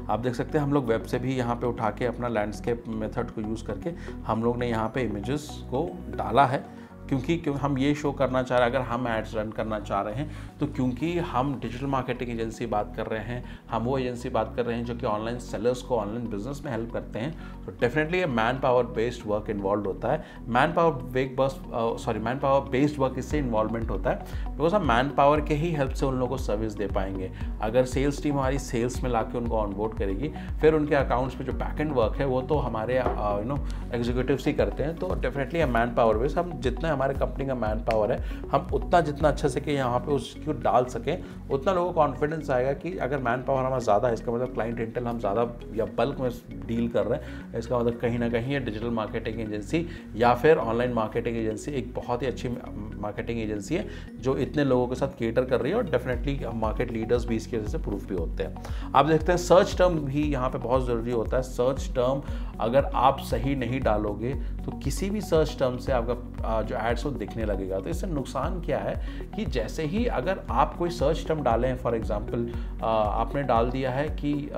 आप देख सकते हैं हम लोग वेब से भी यहाँ पे उठा के अपना लैंडस्केप मेथड को यूज़ करके हम लोग ने यहाँ पे इमेजेस को डाला है, क्योंकि हम ये शो करना चाह रहे हैं अगर हम एड्स रन करना चाह रहे हैं तो, क्योंकि हम डिजिटल मार्केटिंग एजेंसी बात कर रहे हैं, हम वो एजेंसी बात कर रहे हैं जो कि ऑनलाइन सेलर्स को ऑनलाइन बिजनेस में हेल्प करते हैं, तो डेफिनेटली ये man power based work involve होता है। मैन पावर बेस्ड वर्क इससे इन्वॉल्वमेंट होता है बिकॉज हम मैन पावर के ही हेल्प से उन लोगों को सर्विस दे पाएंगे। अगर सेल्स टीम हमारी सेल्स में ला के उनको ऑनबोर्ड करेगी, फिर उनके अकाउंट्स पे जो बैकएंड वर्क है वो तो हमारे एग्जीक्यूटिव्स ही करते हैं, तो डेफिनेटली मैन पावर बेस्ड हम जितना हमारे कंपनी का मैन पावर है हम उतना जितना अच्छे से कि यहाँ पे उसको डाल सकें उतना लोगों को कॉन्फिडेंस आएगा कि अगर मैन पावर हमारा ज़्यादा है, इसका मतलब क्लाइंट इंटेल हम ज़्यादा या बल्क में डील कर रहे हैं, इसका मतलब कहीं ना कहीं ये डिजिटल मार्केटिंग एजेंसी या फिर ऑनलाइन मार्केटिंग एजेंसी एक बहुत ही अच्छी मार्केटिंग एजेंसी है जो इतने लोगों के साथ केटर कर रही है, और डेफिनेटली मार्केट लीडर्स भी इसकी वजह से प्रूफ भी होते हैं। आप देखते हैं सर्च टर्म भी यहाँ पे बहुत ज़रूरी होता है। सर्च टर्म अगर आप सही नहीं डालोगे तो किसी भी सर्च टर्म से आपका जो एड्स हो दिखने लगेगा। तो इससे नुकसान क्या है कि जैसे ही अगर आप कोई सर्च टर्म डालें, फॉर एग्जांपल आपने डाल दिया है कि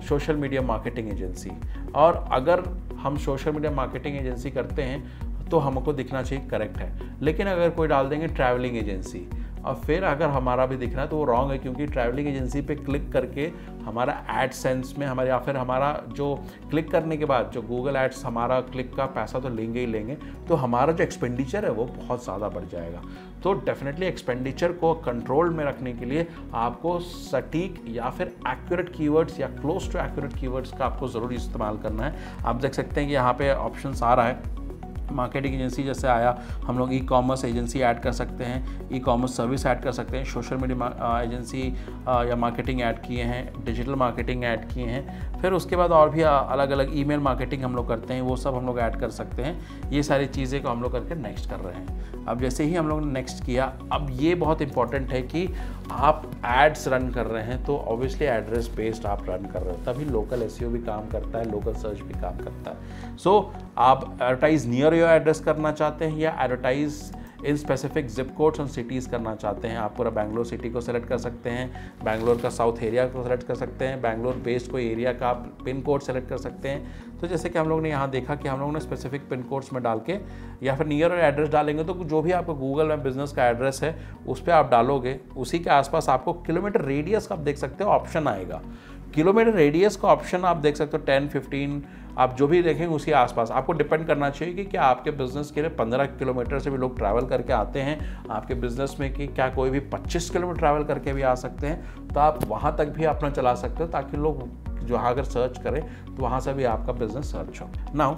सोशल मीडिया मार्केटिंग एजेंसी, और अगर हम सोशल मीडिया मार्केटिंग एजेंसी करते हैं तो हमको दिखना चाहिए करेक्ट है, लेकिन अगर कोई डाल देंगे ट्रैवलिंग एजेंसी और फिर अगर हमारा भी दिखना है तो वो रॉन्ग है, क्योंकि ट्रैवलिंग एजेंसी पे क्लिक करके हमारा एडसेंस में हमारे या फिर हमारा जो क्लिक करने के बाद जो गूगल एड्स हमारा क्लिक का पैसा तो लेंगे ही लेंगे, तो हमारा जो एक्सपेंडिचर है वो बहुत ज़्यादा बढ़ जाएगा। तो डेफिनेटली एक्सपेंडिचर को कंट्रोल में रखने के लिए आपको सटीक या फिर एक्यूरेट कीवर्ड्स या क्लोज टू एक्यूरेट कीवर्ड्स का आपको ज़रूर इस्तेमाल करना है। आप देख सकते हैं कि यहाँ पे ऑप्शंस आ रहा है मार्केटिंग एजेंसी, जैसे आया हम लोग ई कॉमर्स एजेंसी ऐड कर सकते हैं, ई कॉमर्स सर्विस ऐड कर सकते हैं, सोशल मीडिया एजेंसी या मार्केटिंग ऐड किए हैं, डिजिटल मार्केटिंग ऐड किए हैं, फिर उसके बाद और भी अलग अलग ईमेल मार्केटिंग हम लोग करते हैं, वो सब हम लोग ऐड कर सकते हैं। ये सारी चीज़ें को हम लोग करके नेक्स्ट कर रहे हैं। अब जैसे ही हम लोग ने नेक्स्ट किया, अब ये बहुत इंपॉर्टेंट है कि आप एड्स रन कर रहे हैं तो ऑब्वियसली एड्रेस बेस्ड आप रन कर रहे हो, तभी लोकल एसईओ भी काम करता है, लोकल सर्च भी काम करता है। सो आप एडवर्टाइज नियर योर एड्रेस करना चाहते हैं या advertise in specific zip codes और सिटीज़ करना चाहते हैं, आप पूरा बैंगलोर सिटी को सेलेक्ट कर सकते हैं, बैंगलोर का साउथ एरिया को सेलेक्ट कर सकते हैं, बैंगलोर बेस्ड कोई एरिया का आप पिन कोड सेलेक्ट कर सकते हैं। तो जैसे कि हम लोग ने यहाँ देखा कि हम लोग ने स्पेसिफिक पिन कोड्स में डाल के या फिर नियर एड्रेस डालेंगे तो जो भी आपका गूगल में बिजनेस का एड्रेस है उस पर आप डालोगे, उसी के आसपास आपको किलोमीटर रेडियस का आप देख सकते हो ऑप्शन आएगा। किलोमीटर रेडियस का ऑप्शन आप देख सकते हो 10, 15 आप जो भी देखेंगे उसी आसपास। आपको डिपेंड करना चाहिए कि क्या आपके बिजनेस के लिए 15 किलोमीटर से भी लोग ट्रैवल करके आते हैं आपके बिजनेस में, कि क्या कोई भी 25 किलोमीटर ट्रैवल करके भी आ सकते हैं, तो आप वहाँ तक भी अपना चला सकते हो ताकि लोग जो अगर सर्च करें तो वहाँ से भी आपका बिजनेस सर्च हो। नाउ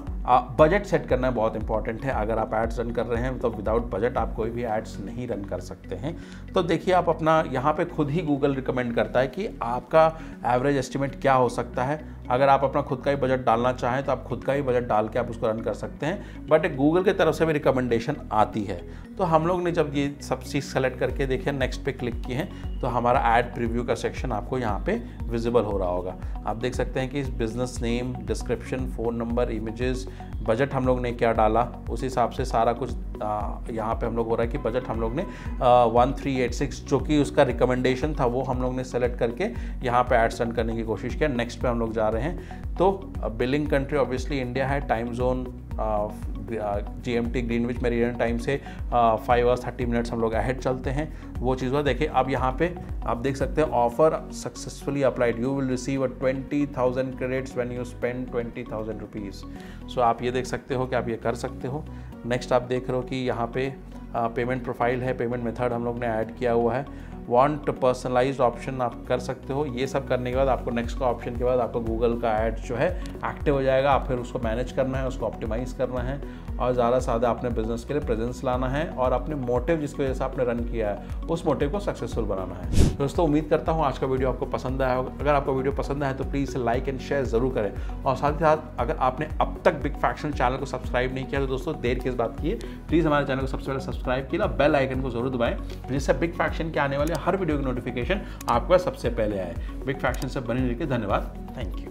बजट सेट करना बहुत इंपॉर्टेंट है। अगर आप एड्स रन कर रहे हैं तो विदाउट बजट आप कोई भी एड्स नहीं रन कर सकते हैं। तो देखिए आप अपना यहाँ पे खुद ही गूगल रिकमेंड करता है कि आपका एवरेज एस्टिमेट क्या हो सकता है। अगर आप अपना खुद का ही बजट डालना चाहें तो आप खुद का ही बजट डाल के आप उसको रन कर सकते हैं, बट एक गूगल की तरफ से भी रिकमेंडेशन आती है। तो हम लोग ने जब ये सब चीज़ सेलेक्ट करके देखिए नेक्स्ट पे क्लिक किए हैं तो हमारा ऐड प्रीव्यू का सेक्शन आपको यहाँ पे विजिबल हो रहा होगा। आप देख सकते हैं कि इस business name, description, phone number, images, budget हम लोग ने क्या डाला उस हिसाब से सारा कुछ यहाँ पे हम लोग हो रहा है कि बजट हम लोग ने 1386 जो कि उसका रिकमेंडेशन था वो हम लोग ने सेलेक्ट करके यहाँ पे एड्स रन करने की कोशिश किया। नेक्स्ट पे हम लोग जा रहे हैं। तो बिलिंग कंट्री ऑब्वियसली इंडिया है, time zone GMT Greenwich meridian time से 5 hours 30 minutes हम लोग अहेड चलते हैं, वो चीज़ हुआ। देखिए अब यहाँ पे आप देख सकते हैं offer successfully applied, you will receive 20,000 credits when you spend 20,000 rupees. So आप ये देख सकते हो कि आप ये कर सकते हो। नेक्स्ट आप देख रहे हो कि यहाँ पे पेमेंट प्रोफाइल है, पेमेंट मेथड हम लोग ने ऐड किया हुआ है, वांट पर्सनलाइज्ड ऑप्शन आप कर सकते हो। ये सब करने के बाद आपको नेक्स्ट का ऑप्शन के बाद आपको गूगल का ऐड जो है एक्टिव हो जाएगा। आप फिर उसको मैनेज करना है, उसको ऑप्टिमाइज़ करना है और ज़्यादा से ज़्यादा अपने बिजनेस के लिए प्रेजेंस लाना है और अपने मोटिव जिसकी वजह से आपने रन किया है उस मोटिव को सक्सेसफुल बनाना है। दोस्तों उम्मीद करता हूँ आज का वीडियो आपको पसंद आया होगा। अगर आपको वीडियो पसंद आया तो प्लीज़ लाइक एंड शेयर ज़रूर करें और साथ ही साथ अगर आपने अब तक बिग फैक्शन चैनल को सब्सक्राइब नहीं किया तो दोस्तों देर किस बात की है, प्लीज़ हमारे चैनल को सबसे पहले सब्सक्राइब किया, बेल आइकन को जरूर दबाएं जिससे बिग फैक्शन के आने वाले हर वीडियो की नोटिफिकेशन आपको सबसे पहले आए। बिग फैक्शन से बने रहने के धन्यवाद। Thank you.